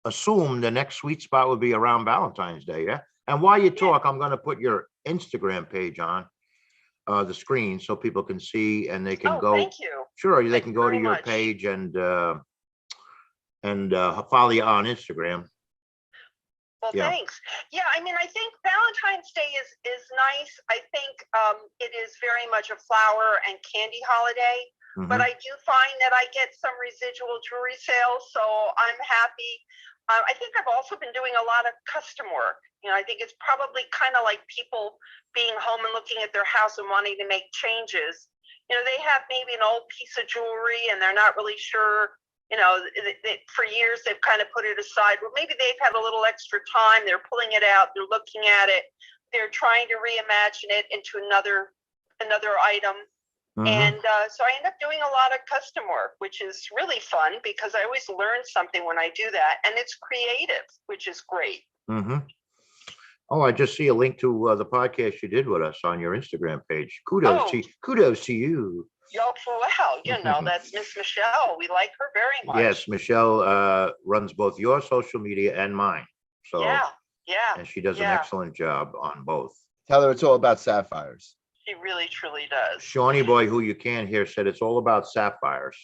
assume the next sweet spot would be around Valentine's Day, yeah? And while you talk, I'm going to put your Instagram page on the screen so people can see, and they can go. Thank you. Sure, they can go to your page and follow you on Instagram. Well, thanks. Yeah, I mean, I think Valentine's Day is nice. I think it is very much a flower and candy holiday. Mm-hmm. But I do find that I get some residual jewelry sales, so I'm happy. I think I've also been doing a lot of custom work. You know, I think it's probably kind of like people being home and looking at their house and wanting to make changes. You know, they have maybe an old piece of jewelry and they're not really sure, you know, for years they've kind of put it aside. Well, maybe they've had a little extra time. They're pulling it out. They're looking at it. They're trying to reimagine it into another item. Mm-hmm. And so I end up doing a lot of custom work, which is really fun because I always learn something when I do that. And it's creative, which is great. Mm-hmm. Oh, I just see a link to the podcast you did with us on your Instagram page. Kudos to you. Wow, you know, that's Miss Michelle. We like her very much. Yes, Michelle runs both your social media and mine. So yeah. And she does an excellent job on both. Tell her it's all about sapphires. She really, truly does. Shawnee Boy, who you can't hear, said it's all about sapphires.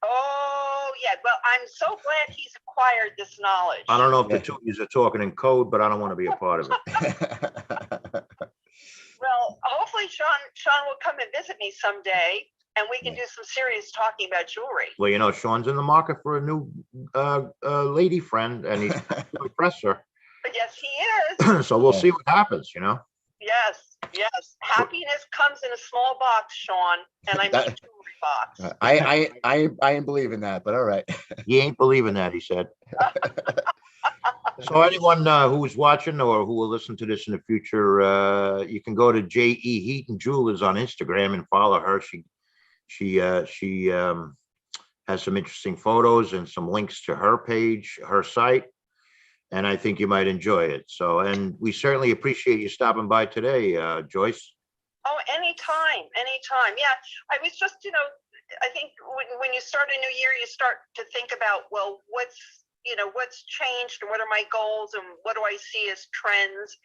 Oh, yeah. Well, I'm so glad he's acquired this knowledge. I don't know if the two of you are talking in code, but I don't want to be a part of it. Well, hopefully Sean will come and visit me someday and we can do some serious talking about jewelry. Well, you know, Sean's in the market for a new lady friend, and he's to impress her. Yes, he is. So we'll see what happens, you know. Yes. Happiness comes in a small box, Sean, and I mean jewelry box. I ain't believing that, but all right. He ain't believing that, he said. So anyone who's watching or who will listen to this in the future, you can go to J.E. Heaton Jewelers on Instagram and follow her. She has some interesting photos and some links to her page, her site. And I think you might enjoy it. So, and we certainly appreciate you stopping by today, Joyce. Oh, anytime. Yeah, I was just, you know, I think when you start a new year, you start to think about, well, what's changed and what are my goals and what do I see as trends?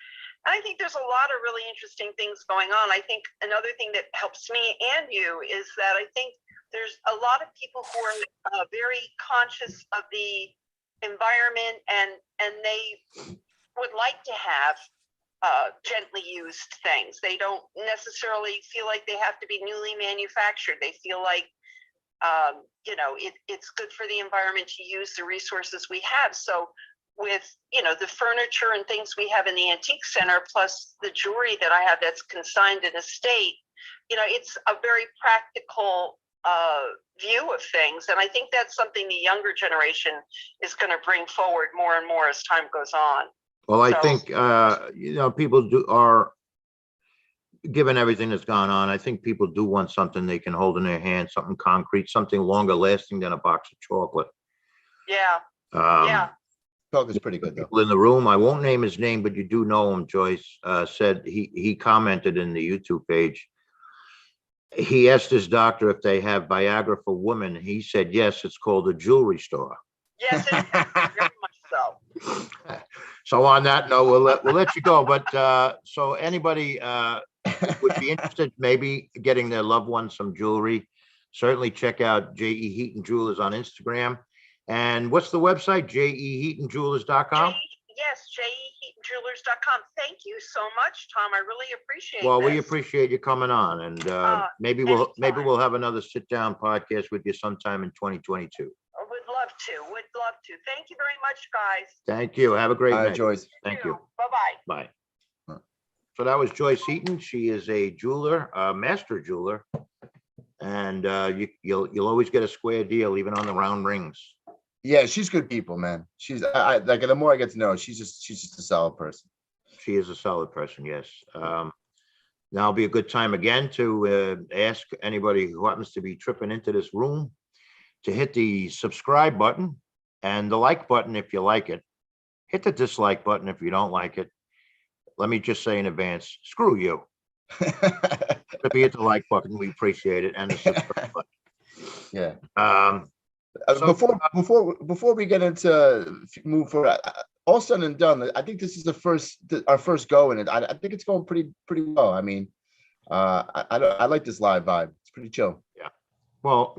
And I think there's a lot of really interesting things going on. I think another thing that helps me and you is that I think there's a lot of people who are very conscious of the environment and they would like to have gently used things. They don't necessarily feel like they have to be newly manufactured. They feel like you know, it's good for the environment to use the resources we have. So with, the furniture and things we have in the antique center, plus the jewelry that I have that's consigned in a state, it's a very practical view of things. And I think that's something the younger generation is going to bring forward more and more as time goes on. Well, I So- think, people are, given everything that's gone on, I think people do want something they can hold in their hand, something concrete, something longer lasting than a box of chocolate. Yeah. Um, Chocolate's pretty good though. people in the room, I won't name his name, but you do know him, Joyce, said he commented in the YouTube page. He asked his doctor if they have Viagra for women. He said, yes, it's called a jewelry store. Yes, it is. Very much so. So on that note, we'll let you go. But so anybody would be interested, maybe getting their loved ones some jewelry, certainly check out J.E. Heaton Jewelers on Instagram. And what's the website? JEHeatonJewelers.com? Yes, JEHeatonJewelers.com. Thank you so much, Tom. I really appreciate Well, we this. appreciate you coming on, and maybe anytime. we'll have another sit down podcast with you sometime in 2022. Would love to. Thank you very much, guys. Thank you. Have a great night. Joyce. Thank you. Bye-bye. Bye. So that was Joyce Heaton. She is a jeweler, a master jeweler, and you'll always get a square deal, even on the round rings. Yeah, she's good people, man. She's I like the more I get to know her, she's just a solid person. She is a solid person, yes. Now'll be a good time again to ask anybody who happens to be tripping into this room to hit the subscribe button and the like button if you like it. Hit the dislike button if you don't like it. Let me just say in advance, screw you. If you hit the like button, we appreciate it, and the subscribe button. Yeah. So- Before we get into move forward, all said and done, I think this is our first go, and I think it's going pretty well. I mean, I like this live vibe. It's pretty chill. Yeah. Well,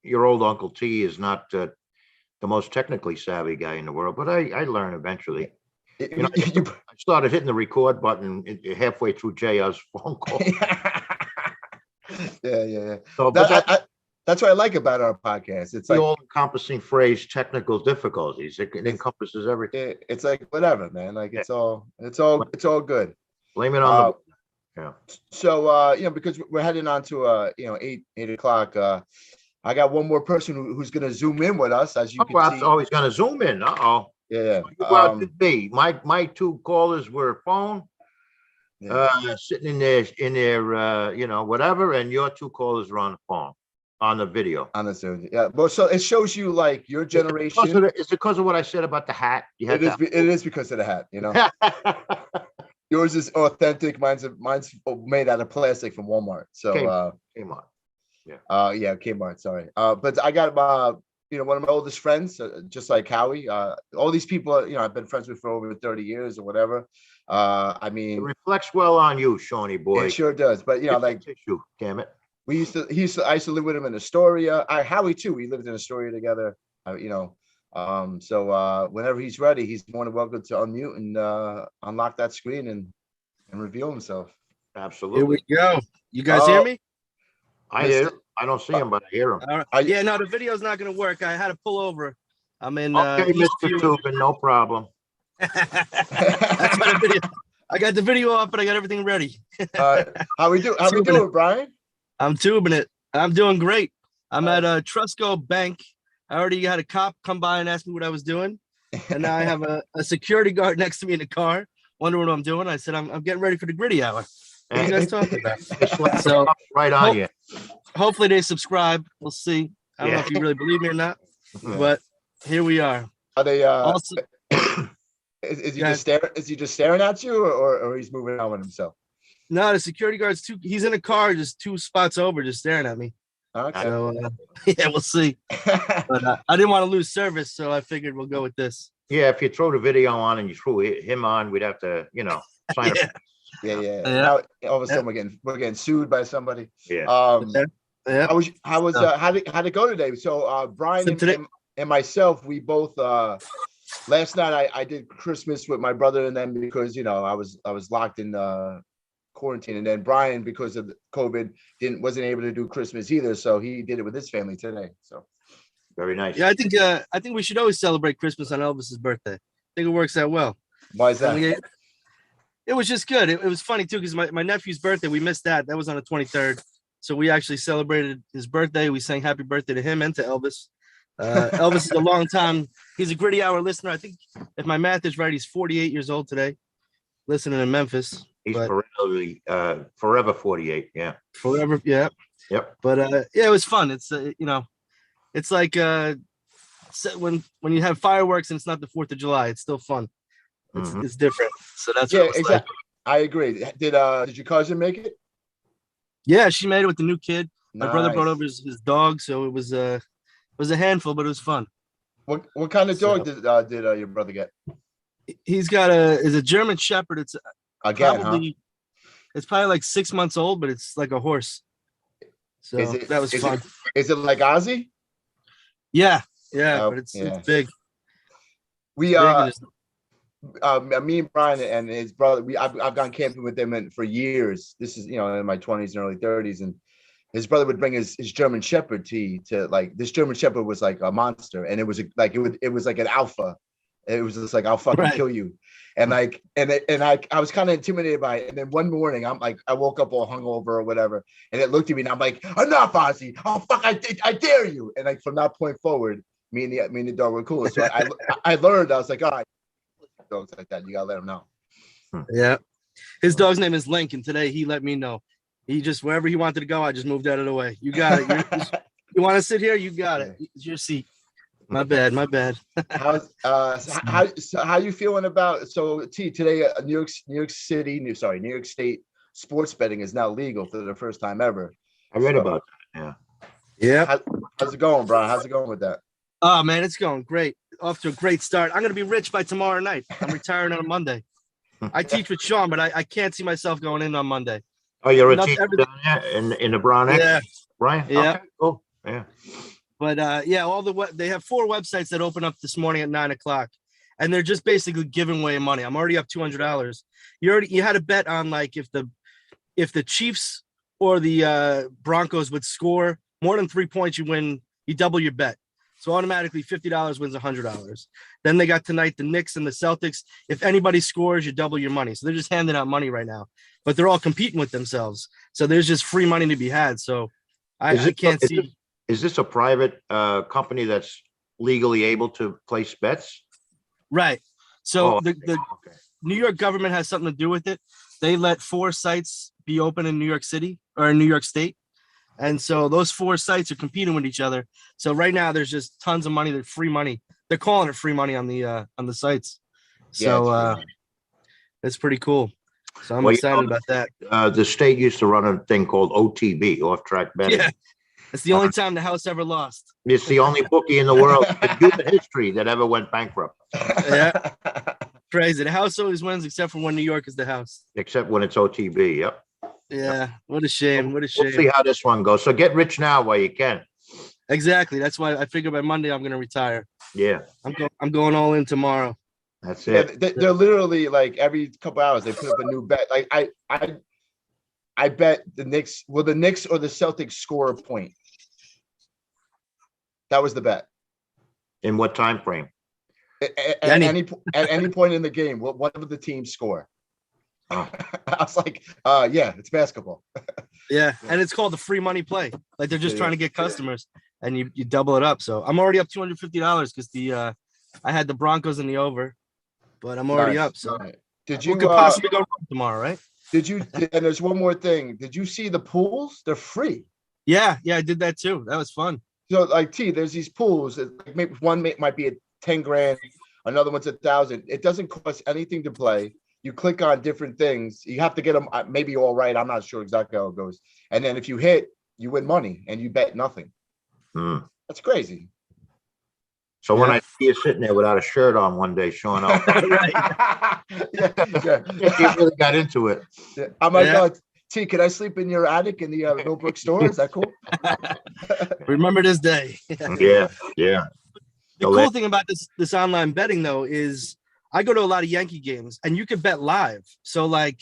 your old Uncle T is not the most technically savvy guy in the world, but I learn eventually. I started hitting the record button halfway through JR's phone call. Yeah. So, but That's what I like about our podcast. It's the like all-encompassing phrase, technical difficulties. It encompasses everything. it's like whatever, man. Like it's all good. Blame it on the. Yeah. So because we're heading on to 8 o'clock. I got one more person who's gonna zoom in with us, as you can see. Oh, he's gonna zoom in. Uh-oh. Yeah. Well, it could be. My two callers were phone, sitting in their whatever, and your two callers were on the phone, on the video. On the Zoom. Yeah. But so it shows you like your generation. It's because of what I said about the hat. It is because of the hat, Yours is authentic. Mine's made out of plastic from Walmart. So Kmart. yeah, Kmart. Sorry. But I got one of my oldest friends, just like Howie. All these people, I've been friends with for over 30 years or whatever. I mean, it reflects well on you, Shawnee boy. it sure does. But like tissue, damn it. I used to live with him in Astoria. Howie too. We lived in Astoria together. So whenever he's ready, he's more than welcome to unmute and unlock that screen and reveal himself. Absolutely. Here we go. You guys hear me? I hear. I don't see him, but I hear him. All right. Yeah, no, the video's not going to work. I had to pull over. I'm in. Okay, Mr. Tubin, no problem. That's why the video. I got the video up, but I got everything ready. How we doing, Brian? I'm tubing it. I'm doing great. I'm at Trusco Bank. I already had a cop come by and ask me what I was doing, and now I have a security guard next to me in the car, wondering what I'm doing. I said I'm getting ready for the Gritty Hour. What are you guys talking about? So right on you. Hopefully they subscribe. We'll see. I don't know if you really believe me or not, but here we are. Are they? Also, is he just staring at you, or he's moving on with himself? No, the security guard's he's in a car just 2 spots over, just staring at me. Okay. So yeah, we'll see. But I didn't want to lose service, so I figured we'll go with this. Yeah, if you throw the video on and you threw him on, we'd have to, sign up. Yeah. Now, all of a sudden we're getting sued by somebody. Yeah. How did it go today? So Brian and myself, we both last night I did Christmas with my brother and them because I was locked in quarantine, and then Brian, because of COVID, wasn't able to do Christmas either, so he did it with his family today. So Very nice. Yeah, I think we should always celebrate Christmas on Elvis's birthday. I think it works out well. Why is that? It was just good. It was funny too because my nephew's birthday, we missed that. That was on the 23rd. So we actually celebrated his birthday. We sang happy birthday to him and to Elvis. Elvis is a long time. He's a Gritty Hour listener. I think if my math is right, he's 48 years old today, listening in Memphis. He's But perennially, forever 48. Yeah. forever, yeah. Yep. But yeah, it was fun. It's it's like when you have fireworks and it's not the 4th of July, it's still fun. It's different. So that's what Yeah, it was exactly. I agree. Did your cousin make it? Yeah, she made it with the new kid. My brother brought Nice. over his dog, so it was a handful, but it was fun. What kind of dog So- did your brother get? He's got a German Shepherd. It's Again, probably it's probably like 6 months old, but it's like a horse. So that was fun. Is it like Ozzy? Yeah, Oh, but it's yeah. big. We Big and me and Brian and his brother, I've gone camping with them for years. This is in my 20s and early 30s, and his brother would bring his German Shepherd to like this German Shepherd was like a monster, and it was like an alpha. It was just like I'll fucking Right. kill you, and like I was kind of intimidated by it. And then one morning I woke up all hungover or whatever, and it looked at me and I'm like, enough, Ozzy! Oh fuck, I dare you! And like from that point forward, me and the dog were cool. So I learned. I was like, all right, dogs like that, you gotta let them know. Yeah. His dog's name is Link, and today he let me know. He just wherever he wanted to go, I just moved out of the way. You got it. You want to sit here? You got it. It's your seat. My bad. How you feeling about today? New York State sports betting is now legal for the first time ever. I read So- about that. Yeah. Yeah. How's it going, Brian? How's it going with that? Oh man, it's going great. Off to a great start. I'm gonna be rich by tomorrow night. I'm retiring on a Monday. I teach with Sean, but I can't see myself going in on Monday. Oh, you're a Enough- teacher everything- down there in the Brown X, Yeah. Brian? Yeah. Okay, cool. Yeah. But yeah, they have 4 websites that open up this morning at 9:00, and they're just basically giving away money. I'm already up $200. You had a bet on like if the Chiefs or the Broncos would score more than 3 points, you double your bet. So automatically $50 wins $100. Then they got tonight the Knicks and the Celtics. If anybody scores, you double your money. So they're just handing out money right now, but they're all competing with themselves. So there's just free money to be had. So I can't see. Is this a private company that's legally able to place bets? Right. So Oh, the okay. New York government has something to do with it. They let 4 sites be open in New York City or in New York State. And so those 4 sites are competing with each other. So right now there's just tons of money. There's free money. They're calling it free money on the sites. So it's pretty cool. So I'm Well, you excited know, about that. The state used to run a thing called OTB, off-track betting. Yeah. It's the only time the house ever lost. It's the only bookie in the world in human history that ever went bankrupt, Yeah. Crazy. The house always wins except for when New York is the house. except when it's OTB. Yep. Yeah. What a shame. What a We'll see shame. how this one goes. So get rich now while you can. Exactly. That's why I figure by Monday I'm gonna retire. Yeah, I'm going all in tomorrow. that's Yeah, it. they're literally like every couple hours they put up a new bet. Like I bet the Knicks or the Celtics score a point. That was the bet. In what time frame? At Any- any point in the game, what one of the teams score. Oh. I was like, yeah, it's basketball. Yeah, and it's called the free money play. Like they're just Yeah. trying to get customers, and you double it up. So I'm already up $250 because I had the Broncos in the over, but I'm already Nice. up. So Did you what could possibly go wrong tomorrow, right? and there's one more thing. Did you see the pools? They're free. Yeah, I did that too. That was fun. So like there's these pools that like maybe one might be at 10 grand, another one's 1,000. It doesn't cost anything to play. You click on different things. You have to get them maybe all right. I'm not sure exactly how it goes. And then if you hit, you win money and you bet nothing. Hmm. That's crazy. So when Yeah. I see you sitting there without a shirt on one day, showing off, yeah, yeah. you really got into it. Yeah. I'm like, Yeah. T, can I sleep in your attic in the Millbrook store? Is that cool? Remember this day. Yeah, yeah. The cool thing about this online betting though is I go to a lot of Yankee games and you can bet live. So like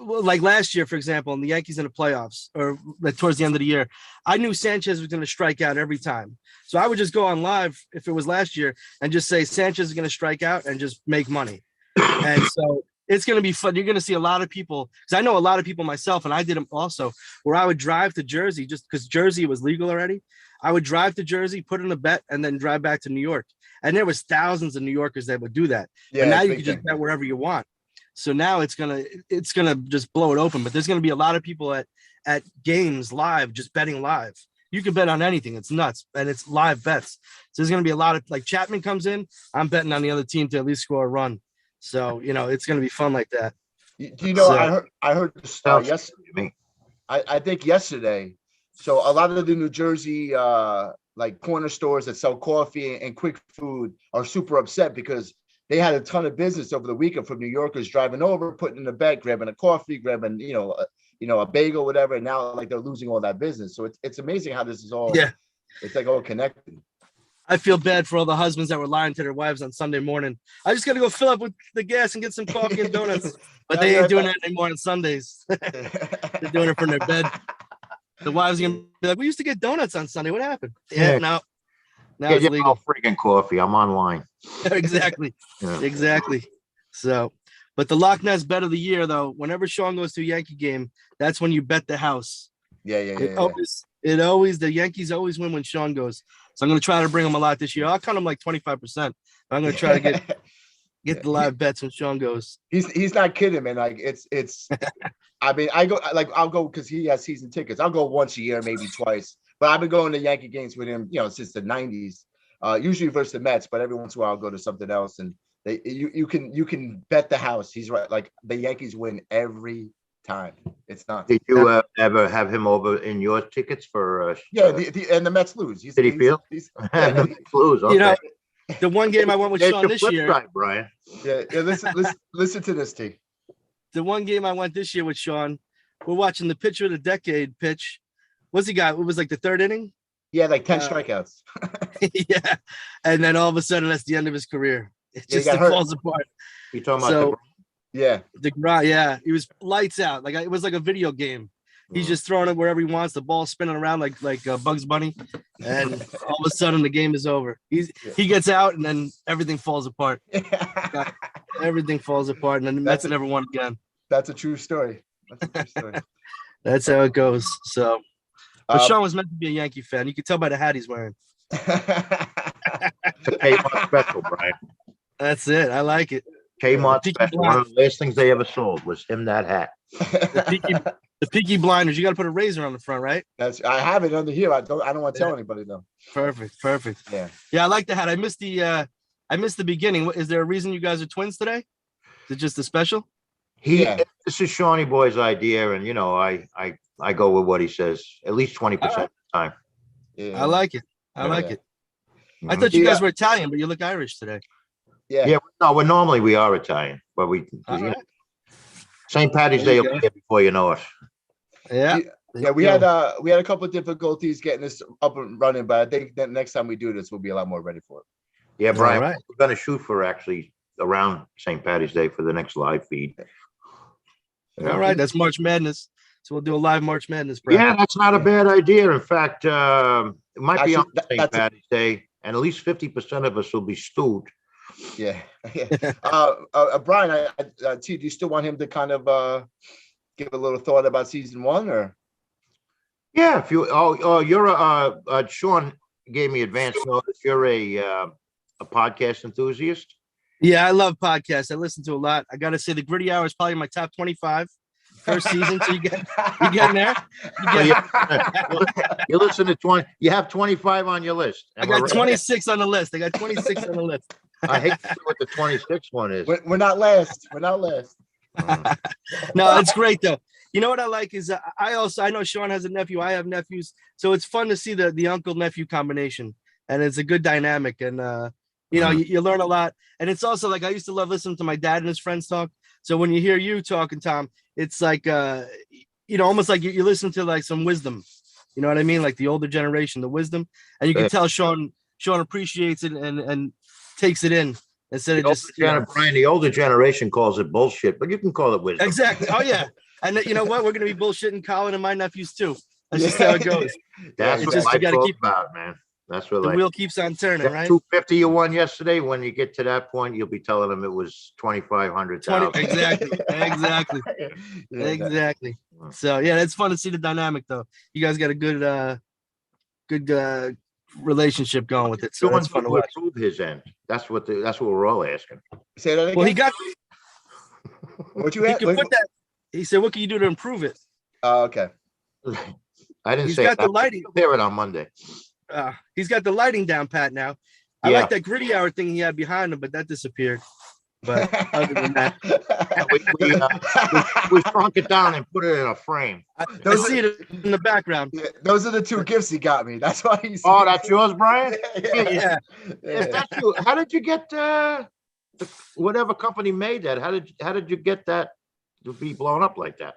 well, like last year, for example, in the Yankees in the playoffs or like towards the end of the year, I knew Sanchez was going to strike out every time. So I would just go on live if it was last year and just say Sanchez is going to strike out and just make money. And so it's going to be fun. You're going to see a lot of people, because I know a lot of people myself, and I did them also, where I would drive to Jersey just because Jersey was legal already. I would drive to Jersey, put in a bet, and then drive back to New York. And there was thousands of New Yorkers that would do that. Yeah, but now it's you big can just thing. bet wherever you want. So now it's gonna just blow it open. But there's gonna be a lot of people at games live, just betting live. You can bet on anything. It's nuts, and it's live bets. So there's gonna be a lot of, like, Chapman comes in, I'm betting on the other team to at least score a run. So it's gonna be fun like that. You know, So- I heard this Sounds yes. good to me. I think yesterday. So a lot of the New Jersey like corner stores that sell coffee and quick food are super upset because they had a ton of business over the weekend from New Yorkers driving over, putting in a bet, grabbing a coffee, grabbing a bagel, whatever. And now like they're losing all that business. So it's amazing how this is all. Yeah. It's like all connected. I feel bad for all the husbands that were lying to their wives on Sunday morning. I just got to go fill up with the gas and get some coffee and donuts. But they ain't doing that anymore on Sundays. They're doing it from their bed. The wives are gonna be like, "We used to get donuts on Sunday. What happened?" Yeah, Yeah. now Get it's your legal. freaking coffee. I'm online. Exactly, Yeah. exactly. So, but the Loch Ness bet of the year, though, whenever Sean goes to a Yankee game, that's when you bet the house. Yeah. It always the Yankees always win when Sean goes. So I'm gonna try to bring him a lot this year. I'll cut him like 25%. I'm gonna try to get the live bets when Sean goes. He's not kidding, man. Like it's I mean, I'll go because he has season tickets. I'll go once a year, maybe twice. But I've been going to Yankee games with him, since the 90s. Usually versus the Mets, but every once in a while I'll go to something else. And you can bet the house. He's right. Like the Yankees win every time. It's not. Did you ever have him over in your tickets for? Yeah, and the Mets lose. Did he feel? Yeah, Lose. Okay. The one game I went with There's Sean your this flip year. side, Brian. yeah. Listen to this, T. The one game I went this year with Sean, we're watching the pitcher of the decade pitch. What's he got? It was like the third inning. Yeah, like 10 strikeouts. Yeah. And then all of a sudden, that's the end of his career. It Yeah, he just got hurt. falls apart. You talking So- about Yeah. Yeah. He was lights out. Like it was like a video game. He's just throwing it wherever he wants. The ball spinning around like Bugs Bunny. And all of a sudden, the game is over. He gets out, and then everything falls apart. Everything falls apart, and then the Mets never won again. That's a true story. That's a true story. That's how it goes. So, but Um, Sean was meant to be a Yankee fan. You could tell by the hat he's wearing. It's a Kmart special, Brian. That's it. I like it. Kmart Peaky special. One of the last things they ever sold was him that hat. The Peaky Blinders. You got to put a razor on the front, right? I have it under here. I don't want to tell anybody though. Perfect. Yeah. Yeah, I like the hat. I missed the beginning. Is there a reason you guys are twins today? Is it just a special? Yeah. This is Shawnee Boy's idea, and I go with what he says at least 20% of the time. Yeah. I like it. I like Yeah. it. I thought you Yeah. guys were Italian, but you look Irish today. Yeah. Yeah, no, we're normally we are Italian, but All right. St. Patty's There Day you will go. be here before you know it. Yeah. Yeah, we had a couple of difficulties getting this up and running, but I think that next time we do this, we'll be a lot more ready for it. Yeah, Brian, All right. we're going to shoot for actually around St. Patty's Day for the next live feed. All right. That's March Madness. So we'll do a live March Madness. Yeah, bracket. that's not a bad idea. In fact, it might be Actually, on St. that's a- Patty's Day, and at least 50% of us will be stewed. Yeah. Brian, T, do you still want him to kind of give a little thought about season one, or? Yeah, if you you're Sean gave me advance notice. You're a podcast enthusiast. Yeah, I love podcasts. I listen to a lot. I got to say, the Gritty Hour is probably my top 25 first season. So you getting there? You listen to 20. You have 25 on your list. I got 26 on the list. I got 26 on the list. I hate to see what the 26th one is. We're not last. We're not last. No, it's great though. You know what I like is I know Sean has a nephew. I have nephews, so it's fun to see the uncle nephew combination, and it's a good dynamic. And you learn a lot. And it's also like I used to love listening to my dad and his friends talk. So when you hear you talking, Tom, it's like almost like you listen to like some wisdom. You know what I mean? Like the older generation, the wisdom, and you can tell Sean appreciates it and takes it in instead of just Brian, the older generation calls it bullshit, but you can call it wisdom. exactly. Oh yeah. And you know what? We're gonna be bullshitting Colin and my nephews too. That's just how it goes. That's It's what just you life's gotta all keep about, man. That's what the life. wheel keeps on turning, That right? 250 you won yesterday. When you get to that point, you'll be telling them it was 2,500. 20 exactly. Yeah, Exactly. So yeah, it's fun to see the dynamic though. You guys got a good relationship going with it. So that's fun to watch. Prove his end. That's what we're all asking. Say that again. Well, he got what you he at? could put that. He said, "What can you do to improve it?" Oh, okay. I didn't He's say got the that. lighting. Hear it on Monday. He's got the lighting down pat now. I Yeah. like that gritty hour thing he had behind him, but that disappeared. But other than that, We shrunk it down and put it in a frame. I Those see are- it in the background. Yeah, those are the two gifts he got me. That's why he's. Oh, that's yours, Brian? Yeah. If that's you, how did you get whatever company made that? How did you get that to be blown up like that?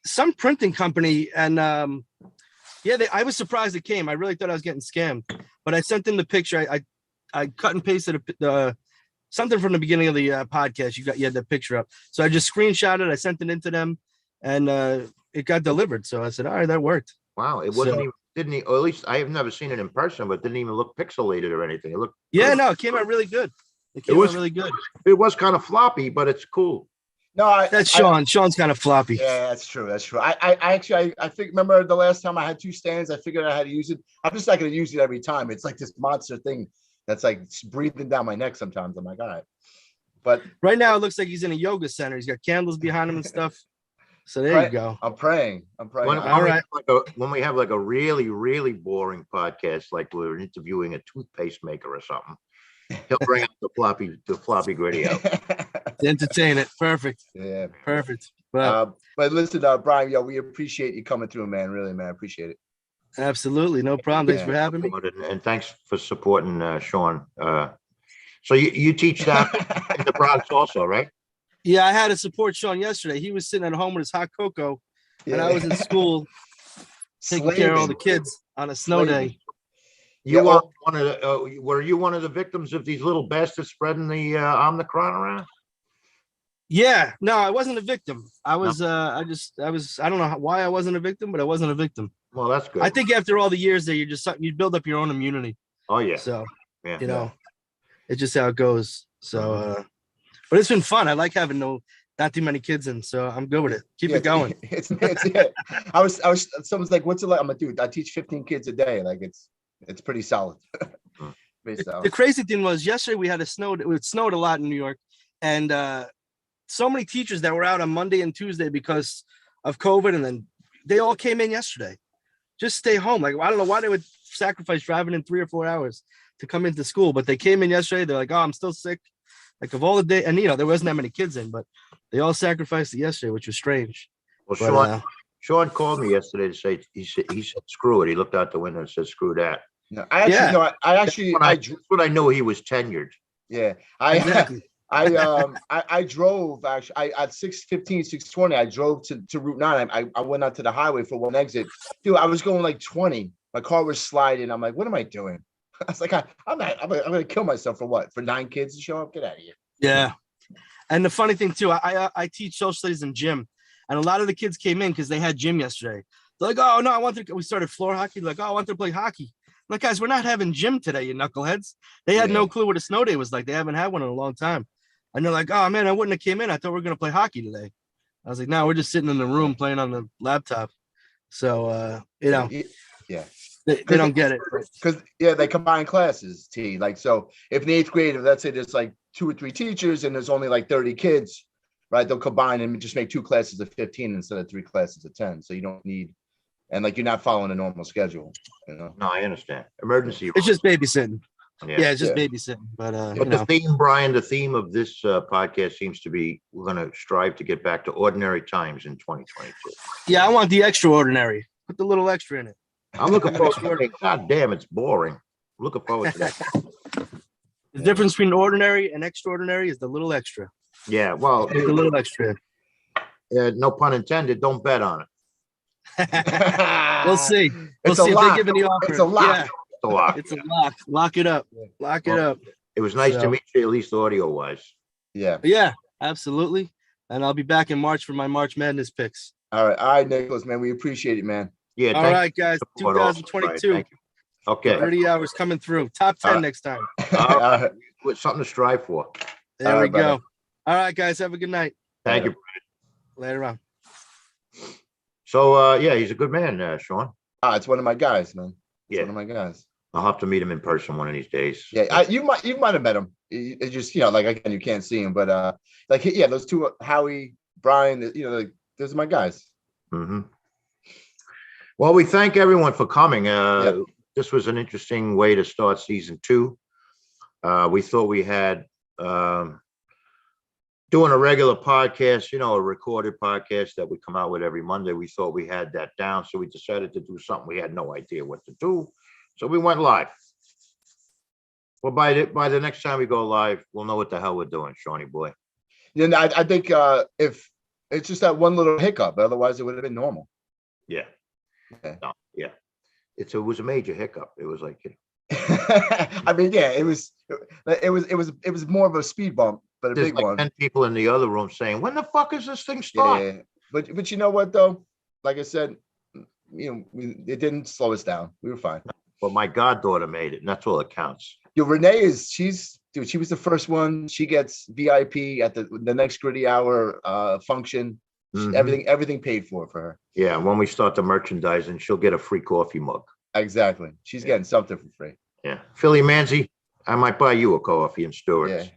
Some printing company, and I was surprised it came. I really thought I was getting scammed, but I sent in the picture. I cut and pasted something from the beginning of the podcast. You had the picture up, so I just screenshot it. I sent it into them, and it got delivered. So I said, all right, that worked. Wow, it wasn't So- even didn't he, or at least I have never seen it in person, but it didn't even look pixelated or anything. It looked Yeah, no, it came out really good. It came was- out really good. it was kind of floppy, but it's cool. No, That's Sean. Sean's kind of floppy. Yeah, that's true. That's true. I actually I think remember the last time I had two stands. I figured out how to use it. I'm just not going to use it every time. It's like this monster thing that's like breathing down my neck sometimes. I'm like, all right, but Right now, it looks like he's in a yoga center. He's got candles behind him and stuff. So there Right. you go. I'm praying. When, I- All right. when we have like a really, really boring podcast, like we're interviewing a toothpaste maker or something, he'll bring out the floppy gritty out. To entertain it. Perfect. Yeah. Perfect. But But listen, Brian, yo, we appreciate you coming through, man. Really, man, I appreciate it. absolutely. No problem. Thanks for having me. And thanks for supporting Sean. So you teach that in the Bronx also, right? Yeah, I had to support Sean yesterday. He was sitting at home with his hot cocoa, and I was in school taking care of all the kids on a snow day. You Yeah, well- were you one of the victims of these little bastards spreading the Omicron around? Yeah, no, I wasn't a victim. I was, I don't know why I wasn't a victim, but I wasn't a victim. Well, that's good. I think after all the years there, you build up your own immunity. Oh yeah. So, Yeah. you know, it's just how it goes. So, but it's been fun. I like having not too many kids in, so I'm good with it. Keep it going. It's yeah. I was someone's like, what's it like? I'm like, dude, I teach 15 kids a day. Like it's pretty solid. Pretty solid. The crazy thing was yesterday we had it snowed a lot in New York, and so many teachers that were out on Monday and Tuesday because of COVID, and then they all came in yesterday. Just stay home. Like, I don't know why they would sacrifice driving in 3 or 4 hours to come into school, but they came in yesterday. They're like, oh, I'm still sick. Like, of all the day, and there wasn't that many kids in, but they all sacrificed it yesterday, which was strange. Well, But, Sean called me yesterday to say he said screw it. He looked out the window and said screw that. No, I actually Yeah. no, I actually That's when I knew he was tenured. yeah. Exactly. I drove actually at 6:15, 6:20. I drove to Route 9. I went out to the highway for one exit. Dude, I was going like 20. My car was sliding. I'm like, what am I doing? I was like, I'm gonna kill myself for what? For 9 kids to show up? Get out of here. Yeah. And the funny thing too, I teach social studies in gym, and a lot of the kids came in because they had gym yesterday. They're like, oh no, we started floor hockey. They're like, oh, I want to play hockey. I'm like, guys, we're not having gym today, you knuckleheads. They had no clue what a snow day was like. They haven't had one in a long time. And they're like, oh man, I wouldn't have came in. I thought we were gonna play hockey today. I was like, no, we're just sitting in the room playing on the laptop. So Yeah. they don't get it. Because they combine classes, T. Like, so if in the 8th grade, let's say there's like 2 or 3 teachers and there's only like 30 kids, right? They'll combine and just make 2 classes of 15 instead of 3 classes of 10. So you don't need, and like you're not following a normal schedule, you know. No, I understand. Emergency. It's just babysitting. Yeah. Yeah, it's just Yeah. babysitting. But But the theme, Brian, the theme of this podcast seems to be we're going to strive to get back to ordinary times in 2022. yeah, I want the extraordinary. Put the little extra in it. I'm looking forward to it. God damn, it's boring. I'm looking forward to that. The difference between ordinary and extraordinary is the little extra. Yeah, well, Put the little extra. no pun intended. Don't bet on it. We'll see. We'll It's a see if lock. they give any offer. It's a lock. Yeah, It's a lot. it's a lock. Lock it up. Lock it up. It was nice to So- meet you, at least audio wise. Yeah. Yeah, absolutely. and I'll be back in March for my March Madness picks. All right, Nicholas, man. We appreciate it, man. Yeah. All right, guys. Support also, Brian. 2022. Thank you. Okay. 30 hours coming through. Top 10 next time. All right. With something to strive for. There All we right, brother. go. All right, guys. Have a good night. Thank you. Later on. So, yeah, he's a good man, Sean. It's one of my guys, man. It's Yeah. one of my guys. I'll have to meet him in person one of these days. Yeah, you might have met him. It's just, like, again, you can't see him, but like, yeah, those two, Howie, Brian, like, those are my guys. Mm-hmm. Well, we thank everyone for coming. This was an interesting way to start season 2. We thought we had doing a regular podcast, a recorded podcast that we come out with every Monday. We thought we had that down, so we decided to do something we had no idea what to do. So we went live. Well, by the next time we go live, we'll know what the hell we're doing, Shawnee boy. Yeah, I think if it's just that one little hiccup, otherwise it would have been normal. Yeah. Okay. No, yeah. It was a major hiccup. It was like, I mean, yeah, it was more of a speed bump, but a there's big like one. 10 people in the other room saying, when the fuck is this thing start? Yeah, but you know what though? Like I said, it didn't slow us down. We were fine. Well, my goddaughter made it, and that's all that counts. Renee she was the first one. She gets VIP at the next Gritty Hour function. Mhm. Everything paid for her. Yeah, when we start the merchandising, she'll get a free coffee mug. Exactly. She's getting something for free. Yeah. Philly Manzi, I might buy you a coffee in Stewart's.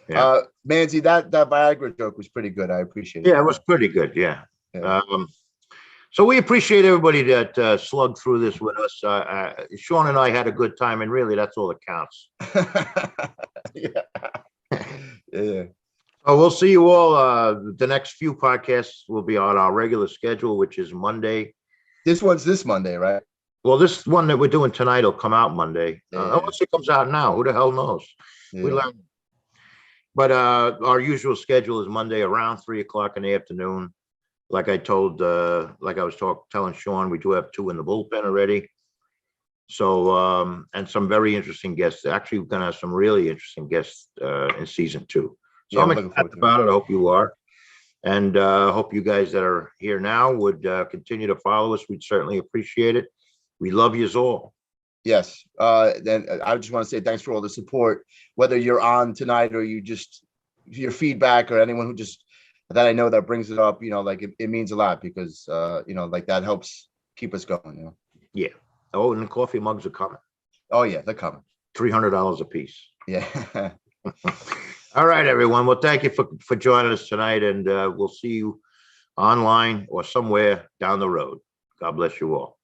Yeah. Manzi, that Viagra joke was pretty good. I appreciate it. Yeah, it was pretty good. Yeah. Yeah. So we appreciate everybody that slugged through this with us. Sean and I had a good time, and really, that's all that counts. Yeah. So we'll see you all. The next few podcasts will be on our regular schedule, which is Monday. This one's this Monday, right? Well, this one that we're doing tonight will come out Monday. Yeah. Unless it comes out now, who the hell knows? Yeah. We learn. But our usual schedule is Monday around 3:00 in the afternoon. Like I told, like I was telling Sean, we do have 2 in the bullpen already. So, and some very interesting guests. Actually, we're going to have some really interesting guests in season 2. So Yeah, I'm I'm looking excited forward to about it. I hope you are. And hope you guys that are here now would continue to follow us. We'd certainly appreciate it. We love yous all. Yes. Then I just want to say thanks for all the support, whether you're on tonight or your feedback or anyone who just that I know that brings it up, like it means a lot because, like that helps keep us going, Yeah. Oh, and the coffee mugs are coming. Oh yeah, they're coming. $300 a piece. Yeah. All right, everyone. Well, thank you for joining us tonight, and we'll see you online or somewhere down the road. God bless you all.